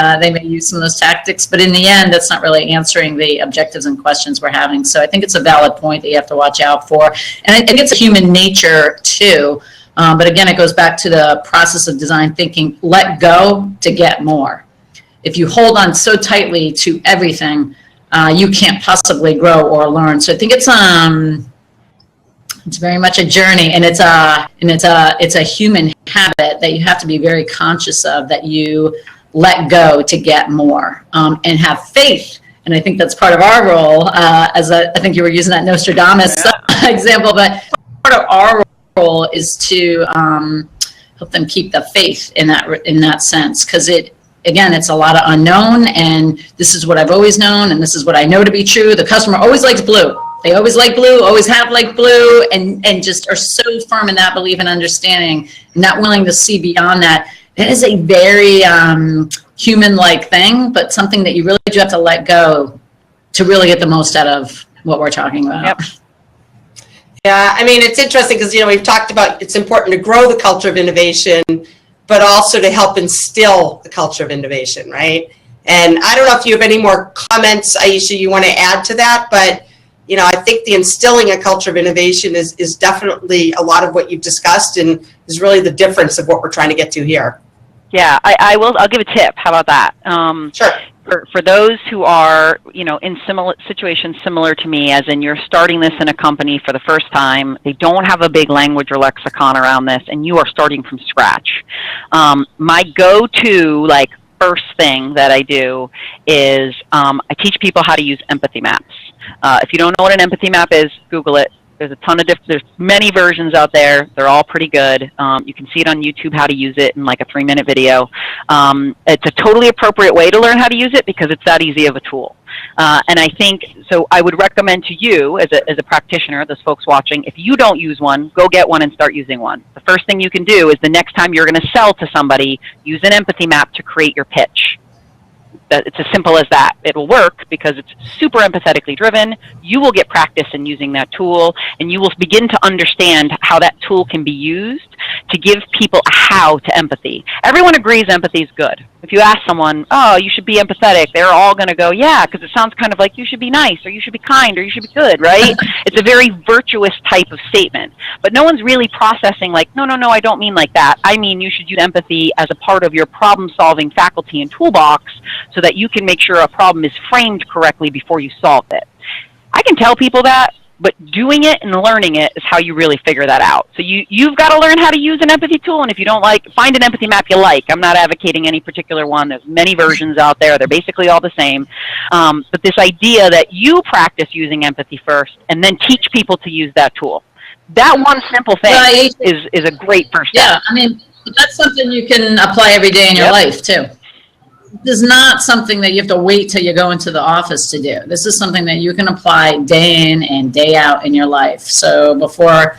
use some of those tactics. But in the end, that's not really answering the objectives and questions we're having. So I think it's a valid point that you have to watch out for. And I think it's human nature too. But again, it goes back to the process of design thinking. Let go to get more. If you hold on so tightly to everything, you can't possibly grow or learn. So I think it's very much a journey, and it's a human habit that you have to be very conscious of, that you let go to get more, and have faith. And I think that's part of our role. I think you were using that Nostradamus example, but part of our role is to help them keep the faith in that sense, because again, it's a lot of unknown, and this is what I've always known, and this is what I know to be true. The customer always likes blue. They always like blue, always have liked blue, and just are so firm in that belief and understanding, not willing to see beyond that. That is a very human-like thing, but something that you really do have to let go to really get the most out of what we're talking about. Yep. Yeah, I mean, it's interesting because, we've talked about it's important to grow the culture of innovation, but also to help instill the culture of innovation, right? And I don't know if you have any more comments, Aisha, you want to add to that, but I think the instilling a culture of innovation is definitely a lot of what you've discussed, and is really the difference of what we're trying to get to here. Yeah, I'll give a tip. How about that? Sure. For those who are, in similar situations similar to me, as in you're starting this in a company for the first time, they don't have a big language or lexicon around this, and you are starting from scratch. My go-to, first thing that I do is I teach people how to use empathy maps. If you don't know what an empathy map is, Google it. There's a ton of there's many versions out there. They're all pretty good. You can see it on YouTube how to use it in a 3-minute video. It's a totally appropriate way to learn how to use it because it's that easy of a tool. And I think, so I would recommend to you as a practitioner, those folks watching, if you don't use one, go get one and start using one. The first thing you can do is the next time you're going to sell to somebody, use an empathy map to create your pitch. It's as simple as that. It will work because it's super empathetically driven. You will get practice in using that tool, and you will begin to understand how that tool can be used to give people a how to empathy. Everyone agrees empathy is good. If you ask someone, oh, you should be empathetic, they're all going to go, yeah, because it sounds kind of like you should be nice, or you should be kind, or you should be good, right? It's a very virtuous type of statement. But no one's really processing no, I don't mean like that. I mean you should use empathy as a part of your problem-solving faculty and toolbox so that you can make sure a problem is framed correctly before you solve it. I can tell people that, but doing it and learning it is how you really figure that out. So you've got to learn how to use an empathy tool, and if you don't find an empathy map you like. I'm not advocating any particular one. There's many versions out there. They're basically all the same. But this idea that you practice using empathy first and then teach people to use that tool. That one simple thing is a great first step. Yeah, I mean, that's something you can apply every day in your life, too. This is not something that you have to wait till you go into the office to do. This is something that you can apply day in and day out in your life. So before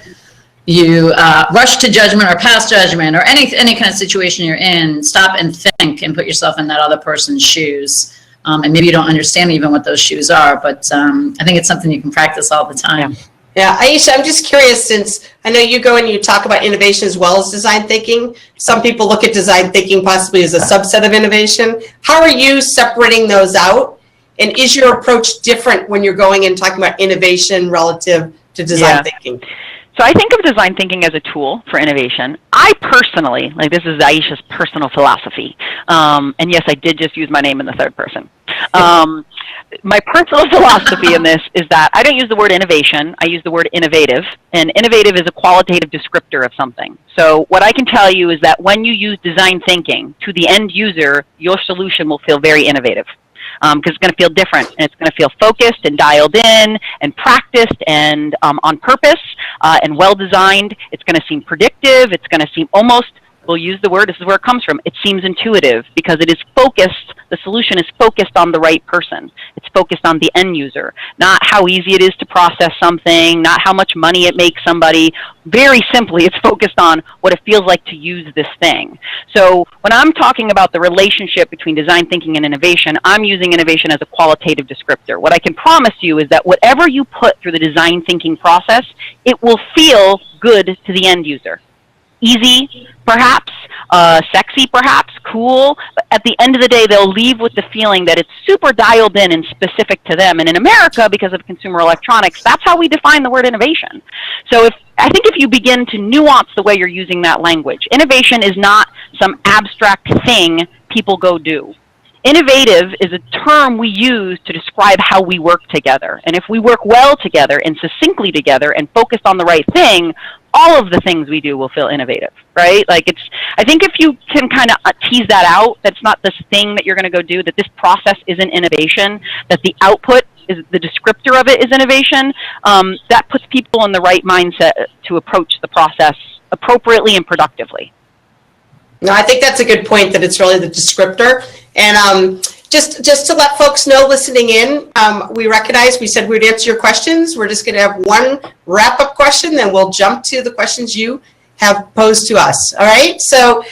you rush to judgment or pass judgment or any kind of situation you're in, stop and think and put yourself in that other person's shoes. And maybe you don't understand even what those shoes are, but I think it's something you can practice all the time. Yeah, Aisha, I'm just curious, since I know you go and you talk about innovation as well as design thinking. Some people look at design thinking possibly as a subset of innovation. How are you separating those out? And is your approach different when you're going and talking about innovation relative to design thinking? So I think of design thinking as a tool for innovation. I personally, this is Aisha's personal philosophy. And yes, I did just use my name in the third person. My personal philosophy in this is that I don't use the word innovation. I use the word innovative. And innovative is a qualitative descriptor of something. So what I can tell you is that when you use design thinking to the end user, your solution will feel very innovative. Because it's going to feel different, and it's going to feel focused and dialed in and practiced and on purpose and well-designed. It's going to seem predictive. It's going to seem almost we'll use the word, this is where it comes from. It seems intuitive because it is focused, the solution is focused on the right person. It's focused on the end user, not how easy it is to process something, not how much money it makes somebody. Very simply, it's focused on what it feels like to use this thing. So when I'm talking about the relationship between design thinking and innovation, I'm using innovation as a qualitative descriptor. What I can promise you is that whatever you put through the design thinking process, it will feel good to the end user. Easy, perhaps, sexy, perhaps, cool, but at the end of the day, they'll leave with the feeling that it's super dialed in and specific to them. And in America, because of consumer electronics, that's how we define the word innovation. So I think if you begin to nuance the way you're using that language, innovation is not some abstract thing people go do. Innovative is a term we use to describe how we work together. And if we work well together and succinctly together and focused on the right thing, all of the things we do will feel innovative, right? Like I think if you can kind of tease that out, that's not this thing that you're going to go do, that this process isn't innovation, that the output is the descriptor of it is innovation, that puts people in the right mindset to approach the process appropriately and productively. No, I think that's a good point, that it's really the descriptor. And just to let folks know listening in, we said we'd answer your questions. We're just going to have one wrap-up question, then we'll jump to the questions you have posed to us. All right? So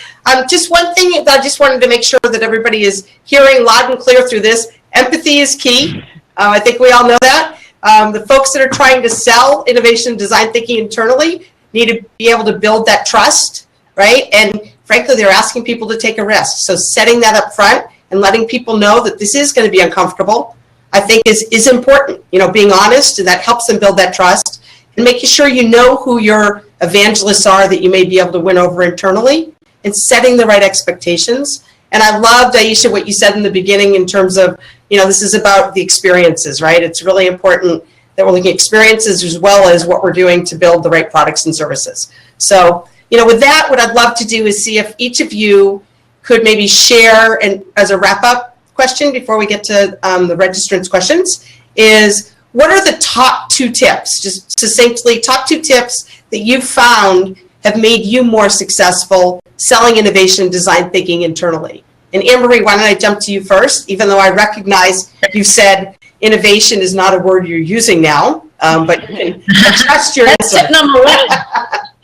just one thing that I just wanted to make sure that everybody is hearing loud and clear through this. Empathy is key. I think we all know that. The folks that are trying to sell innovation and design thinking internally need to be able to build that trust, right? And frankly, they're asking people to take a risk. So setting that up front and letting people know that this is going to be uncomfortable, I think is important. You know, being honest, and that helps them build that trust, and making sure you know who your evangelists are that you may be able to win over internally, and setting the right expectations. And I loved, Aisha, what you said in the beginning in terms of, you know, this is about the experiences, right? It's really important that we're looking at experiences as well as what we're doing to build the right products and services. So, you know, with that, what I'd love to do is see if each of you could maybe share, and as a wrap-up question before we get to the registrants' questions, is what are the top 2 tips, just succinctly, top 2 tips that you've found have made you more successful selling innovation and design thinking internally? And Anne-Marie, why don't I jump to you first, even though I recognize you said innovation is not a word you're using now, but you can adjust your answer. That's tip number 1.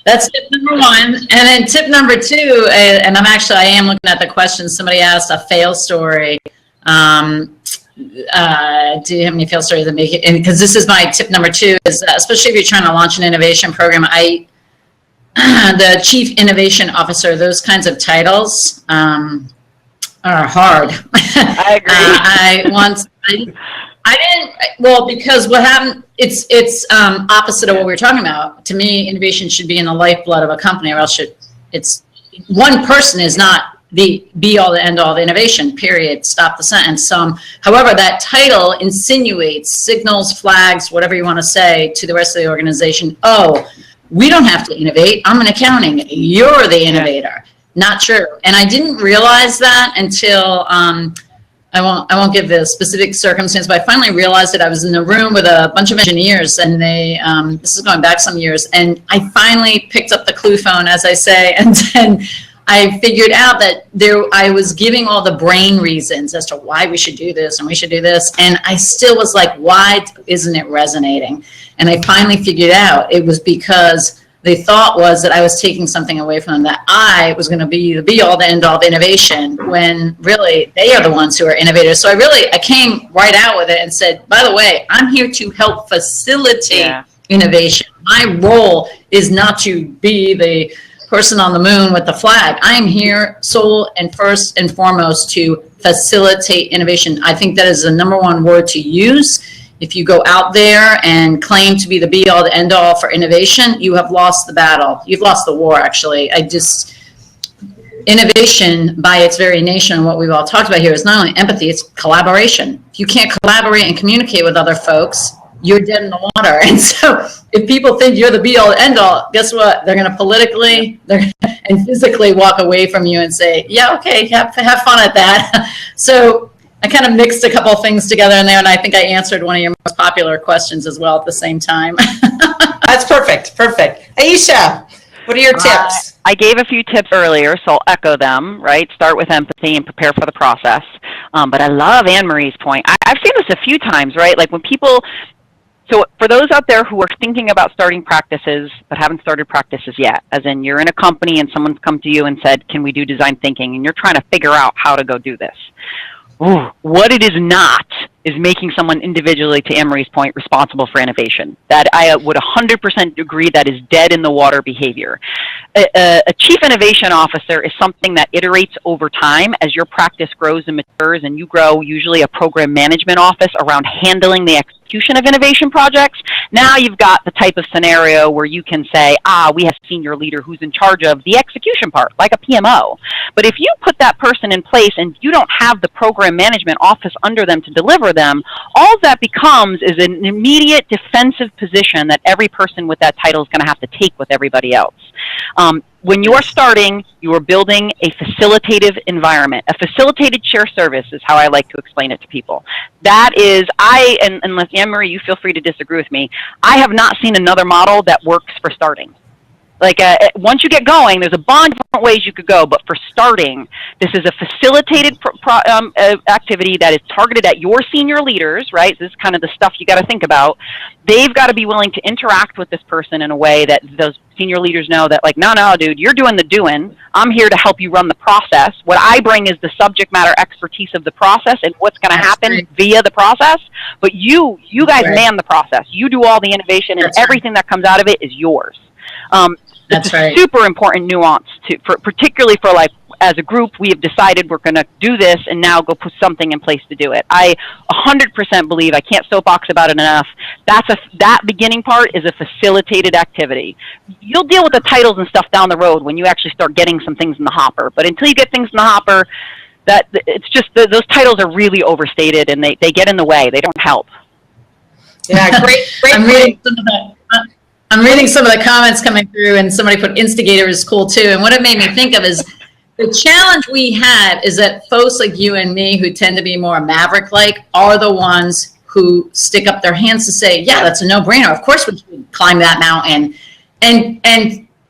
That's tip number 1. And then tip number 2, and I am looking at the question. Somebody asked a fail story. Do you have any fail stories that make it? And because this is my tip number 2, is especially if you're trying to launch an innovation program, the Chief Innovation Officer, those kinds of titles are hard. I agree. I didn't, well, because what happened, it's opposite of what we were talking about. To me, innovation should be in the lifeblood of a company, or else it's one person is not the be-all, the end-all of innovation, period, stop the sentence. However, that title insinuates, signals, flags, whatever you want to say, to the rest of the organization, oh, we don't have to innovate, I'm in accounting, you're the innovator. Not true. And I didn't realize that until, I won't give the specific circumstance, but I finally realized that I was in a room with a bunch of engineers, and they, this is going back some years, and I finally picked up the clue phone, as I say, and then I figured out that I was giving all the brain reasons as to why we should do this and we should do this, and I still was like, why isn't it resonating? And I finally figured out it was because the thought was that I was taking something away from them, that I was going to be the be-all, the end-all of innovation, when really they are the ones who are innovators. So I came right out with it and said, by the way, I'm here to help facilitate innovation. My role is not to be the person on the moon with the flag. I'm here sole and first and foremost to facilitate innovation. I think that is the number 1 word to use. If you go out there and claim to be the be-all, the end-all for innovation, you have lost the battle. You've lost the war, actually. Innovation, by its very nature, and what we've all talked about here, is not only empathy, it's collaboration. If you can't collaborate and communicate with other folks, you're dead in the water. And so if people think you're the be-all, end-all, guess what? They're going to politically and physically walk away from you and say, yeah, okay, have fun at that. So I kind of mixed a couple of things together in there, and I think I answered one of your most popular questions as well at the same time. That's perfect. Perfect. Aisha. What are your tips? I gave a few tips earlier, so I'll echo them, right? Start with empathy and prepare for the process. But I love Anne-Marie's point. I've seen this a few times, right? Like when people, so for those out there who are thinking about starting practices but haven't started practices yet, as in you're in a company and someone's come to you and said, can we do design thinking? And you're trying to figure out how to go do this. Ooh, what it is not is making someone individually, to Anne-Marie's point, responsible for innovation. That I would 100% agree that is dead in the water behavior. A chief innovation officer is something that iterates over time as your practice grows and matures, and you grow usually a program management office around handling the execution of innovation projects. Now you've got the type of scenario where you can say, we have a senior leader who's in charge of the execution part, like a PMO. But if you put that person in place and you don't have the program management office under them to deliver them, all that becomes is an immediate defensive position that every person with that title is going to have to take with everybody else. When you are starting, you are building a facilitative environment. A facilitated share service is how I like to explain it to people. That is, and unless Anne-Marie, you feel free to disagree with me, I have not seen another model that works for starting. Like once you get going, there's a bunch of different ways you could go, but for starting, this is a facilitated activity that is targeted at your senior leaders, right? This is kind of the stuff you got to think about. They've got to be willing to interact with this person in a way that those senior leaders know that, like, no, dude, you're doing the doing. I'm here to help you run the process. What I bring is the subject matter expertise of the process and what's going to happen via the process. But you guys man the process. You do all the innovation, and everything that comes out of it is yours. That's a super important nuance, particularly for, like, as a group, we have decided we're going to do this and now go put something in place to do it. I 100% believe, I can't soapbox about it enough, that beginning part is a facilitated activity. You'll deal with the titles and stuff down the road when you actually start getting some things in the hopper. But until you get things in the hopper, it's just those titles are really overstated and they get in the way. They don't help. Yeah, great. I'm reading some of the comments coming through, and somebody put instigator is cool too. And what it made me think of is the challenge we had is that folks like you and me, who tend to be more maverick-like, are the ones who stick up their hands to say, yeah, that's a no-brainer. Of course we should climb that mountain.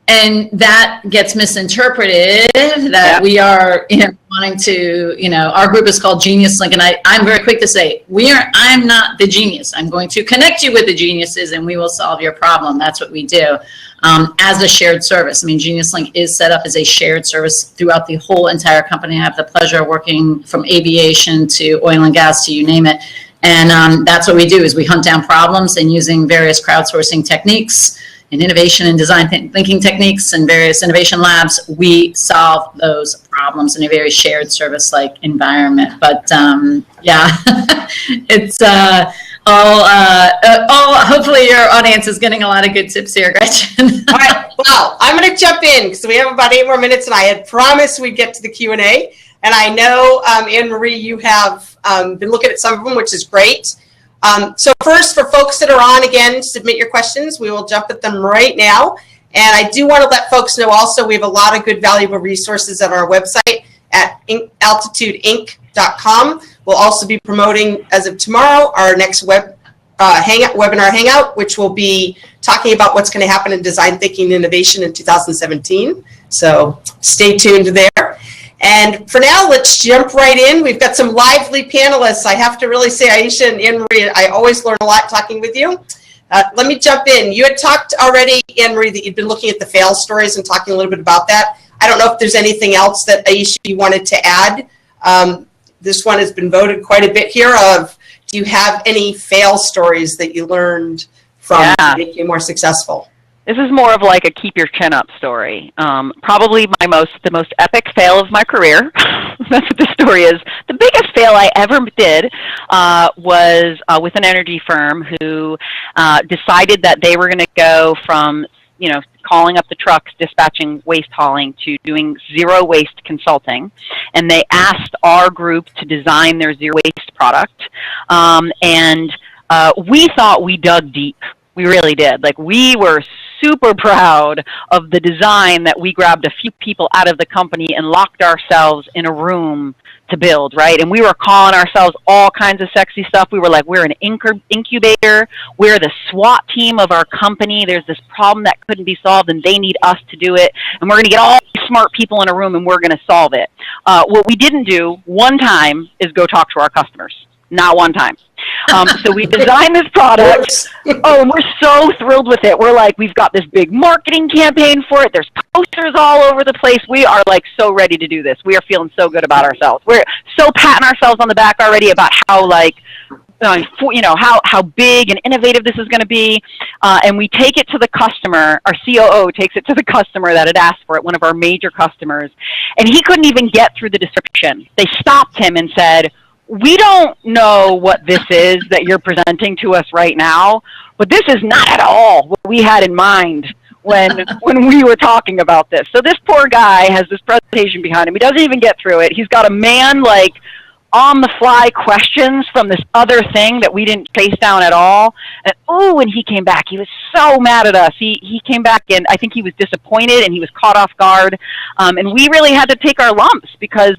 And that gets misinterpreted that we are, wanting to, our group is called Genius Link, and I'm very quick to say, I'm not the genius. I'm going to connect you with the geniuses, and we will solve your problem. That's what we do as a shared service. I mean, Genius Link is set up as a shared service throughout the whole entire company. I have the pleasure of working from aviation to oil and gas to you name it. And that's what we do, is we hunt down problems, and using various crowdsourcing techniques and innovation and design thinking techniques and various innovation labs, we solve those problems in a very shared service-like environment. But it's hopefully your audience is getting a lot of good tips here, Gretchen. All right, well, I'm going to jump in because we have about 8 more minutes, and I had promised we'd get to the Q&A. And I know, Anne-Marie, you have been looking at some of them, which is great. So first, for folks that are on, again, submit your questions. We will jump at them right now. And I do want to let folks know also we have a lot of good, valuable resources on our website at altitudeinc.com. We'll also be promoting, as of tomorrow, our next webinar hangout, which will be talking about what's going to happen in design thinking and innovation in 2017. So stay tuned there. And for now, let's jump right in. We've got some lively panelists. I have to really say, Aisha and Anne-Marie, I always learn a lot talking with you. Let me jump in. You had talked already, Anne-Marie, that you'd been looking at the fail stories and talking a little bit about that. I don't know if there's anything else that, Aisha, you wanted to add. This one has been voted quite a bit here of, do you have any fail stories that you learned from to make you more successful? This is more of like a keep your chin up story. Probably the most epic fail of my career. That's what this story is. The biggest fail I ever did was with an energy firm who decided that they were going to go from, calling up the trucks, dispatching waste hauling, to doing zero waste consulting. And they asked our group to design their zero waste product. We thought we dug deep. We really did. Like, we were super proud of the design that we grabbed a few people out of the company and locked ourselves in a room to build, right? And we were calling ourselves all kinds of sexy stuff. We were like, we're an incubator. We're the SWAT team of our company. There's this problem that couldn't be solved, and they need us to do it. And we're going to get all these smart people in a room, and we're going to solve it. What we didn't do one time is go talk to our customers. Not one time. So we designed this product. Oh, and we're so thrilled with it. We're like, we've got this big marketing campaign for it. There's posters all over the place. We are like so ready to do this. We are feeling so good about ourselves. We're so patting ourselves on the back already about how like, how big and innovative this is going to be. And we take it to the customer. Our COO takes it to the customer that had asked for it, one of our major customers. And he couldn't even get through the description. They stopped him and said, we don't know what this is that you're presenting to us right now, but this is not at all what we had in mind when we were talking about this. So this poor guy has this presentation behind him. He doesn't even get through it. He's got a man like on-the-fly questions from this other thing that we didn't chase down at all. And when he came back, he was so mad at us. He came back, and I think he was disappointed, and he was caught off guard. And we really had to take our lumps because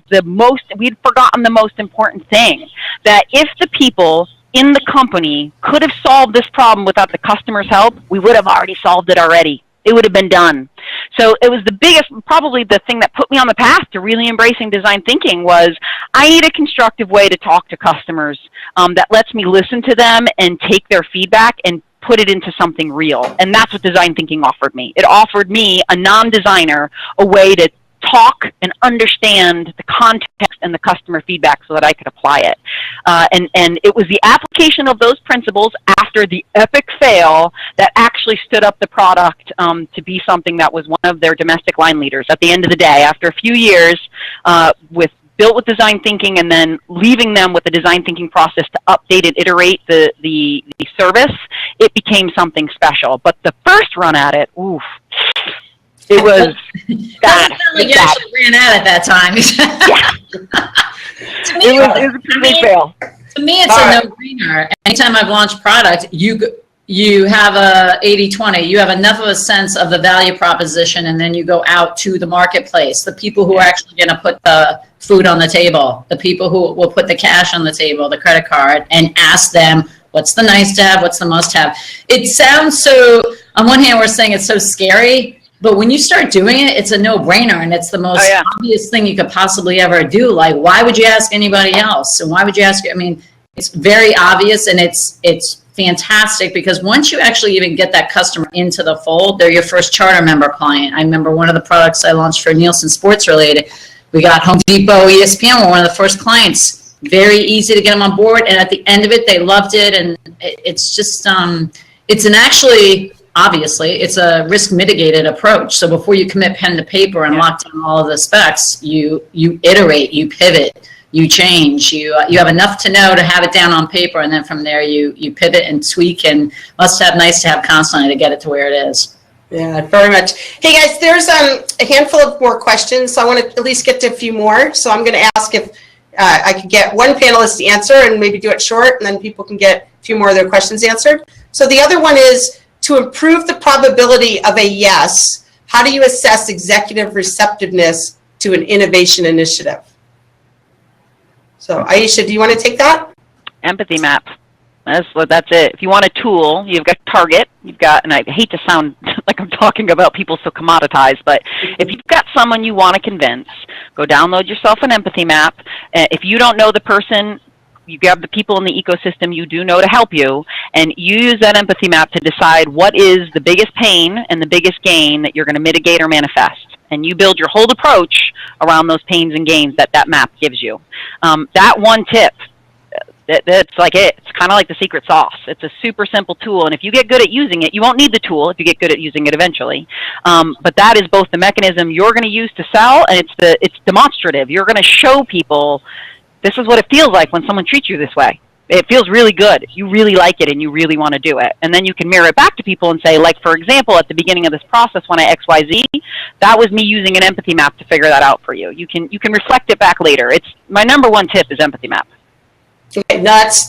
we'd forgotten the most important thing, that if the people in the company could have solved this problem without the customer's help, we would have already solved it already. It would have been done. So it was the biggest, probably the thing that put me on the path to really embracing design thinking was I need a constructive way to talk to customers that lets me listen to them and take their feedback and put it into something real. And that's what design thinking offered me. It offered me, a non-designer, a way to talk and understand the context and the customer feedback so that I could apply it. And it was the application of those principles after the epic fail that actually stood up the product to be something that was one of their domestic line leaders. At the end of the day, after a few years built with design thinking and then leaving them with the design thinking process to update and iterate the service, it became something special. But the first run at it, oof. It was bad. Doesn't sound like you actually ran out at that time. Yeah. It was a pretty big fail. To me, it's a no-brainer. Anytime I've launched product, you have a 80-20. You have enough of a sense of the value proposition, and then you go out to the marketplace, the people who are actually going to put the food on the table, the people who will put the cash on the table, the credit card, and ask them, what's the nice to have, what's the must have. It sounds so, on one hand, we're saying it's so scary, but when you start doing it, it's a no-brainer, and it's the most obvious thing you could possibly ever do. Like, why would you ask anybody else? And why would you ask? I mean, it's very obvious, and it's fantastic because once you actually even get that customer into the fold, they're your first charter member client. I remember one of the products I launched for Nielsen Sports Related. We got Home Depot, ESPN were one of the first clients. Very easy to get them on board, and at the end of it, they loved it, and it's just it's an actually. Obviously, it's a risk mitigated approach. So before you commit pen to paper and lock down all of the specs, you iterate, you pivot, you change, you have enough to know to have it down on paper, and then from there you pivot and tweak and must have, nice to have constantly to get it to where it is. Yeah, very much. Hey guys, there's a handful of more questions, so I want to at least get to a few more. So I'm going to ask if I could get one panelist to answer and maybe do it short, and then people can get a few more of their questions answered. So the other one is, to improve the probability of a yes, how do you assess executive receptiveness to an innovation initiative? So Aisha, do you want to take that? Empathy map. That's it. If you want a tool, you've got Target, and I hate to sound like I'm talking about people so commoditized, but if you've got someone you want to convince, go download yourself an empathy map. If you don't know the person, you grab the people in the ecosystem you do know to help you, and you use that empathy map to decide what is the biggest pain and the biggest gain that you're going to mitigate or manifest. And you build your whole approach around those pains and gains that map gives you. That one tip, that's like it. It's kind of like the secret sauce. It's a super simple tool, and if you get good at using it, you won't need the tool if you get good at using it eventually. But that is both the mechanism you're going to use to sell, and it's demonstrative. You're going to show people, this is what it feels like when someone treats you this way. It feels really good. You really like it and you really want to do it. And then you can mirror it back to people and say, like, for example, at the beginning of this process when I XYZ, that was me using an empathy map to figure that out for you. You can reflect it back later. It's my number one tip is empathy map. Okay, that's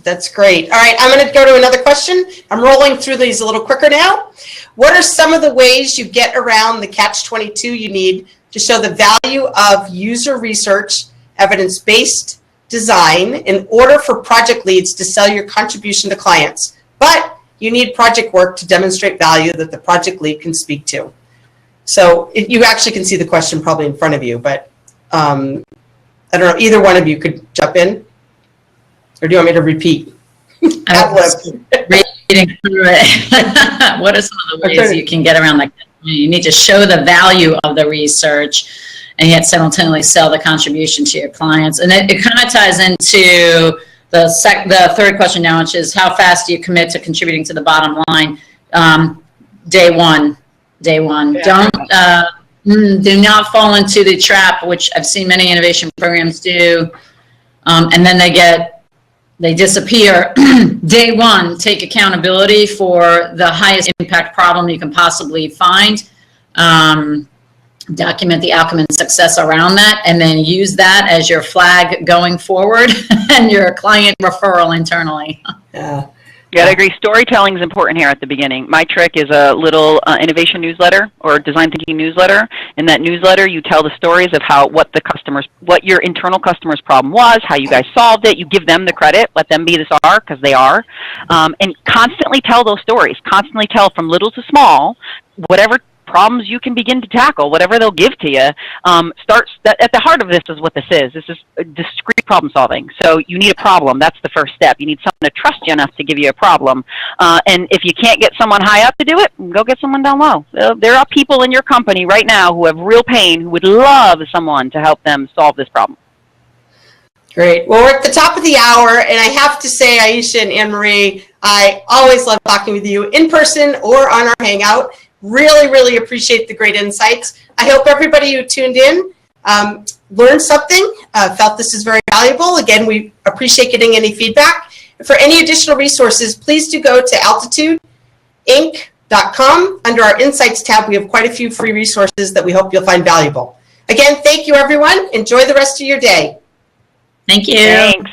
That's great. All right, I'm going to go to another question. I'm rolling through these a little quicker now. What are some of the ways you get around the catch-22 you need to show the value of user research, evidence-based design in order for project leads to sell your contribution to clients? But you need project work to demonstrate value that the project lead can speak to. So you actually can see the question probably in front of you, but I don't know, either one of you could jump in. Or do you want me to repeat? I was reading through it. What are some of the ways you can get around that? You need to show the value of the research and yet simultaneously sell the contribution to your clients. And it kind of ties into the third question now, which is how fast do you commit to contributing to the bottom line? Day one. Yeah. Do not fall into the trap, which I've seen many innovation programs do, and then they disappear. Day one, take accountability for the highest impact problem you can possibly find. Document the outcome and success around that, and then use that as your flag going forward and your client referral internally. Yeah, I agree. Storytelling is important here at the beginning. My trick is a little innovation newsletter or design thinking newsletter. In that newsletter, you tell the stories of what your internal customer's problem was, how you guys solved it. You give them the credit, let them be the star because they are, and constantly tell those stories. Constantly tell from little to small, whatever problems you can begin to tackle, whatever they'll give to you. Starts at the heart of this is what this is. This is discrete problem solving. So you need a problem. That's the first step. You need someone to trust you enough to give you a problem. And if you can't get someone high up to do it, go get someone down low. There are people in your company right now who have real pain who would love someone to help them solve this problem. Great. Well, we're at the top of the hour, and I have to say, Aisha and Anne-Marie, I always love talking with you in person or on our Hangout. Really, really appreciate the great insights. I hope everybody who tuned in learned something, felt this is very valuable. Again, we appreciate getting any feedback. For any additional resources, please do go to altitudeinc.com. Under our Insights tab, we have quite a few free resources that we hope you'll find valuable. Again, thank you, everyone. Enjoy the rest of your day. Thank you. Thanks.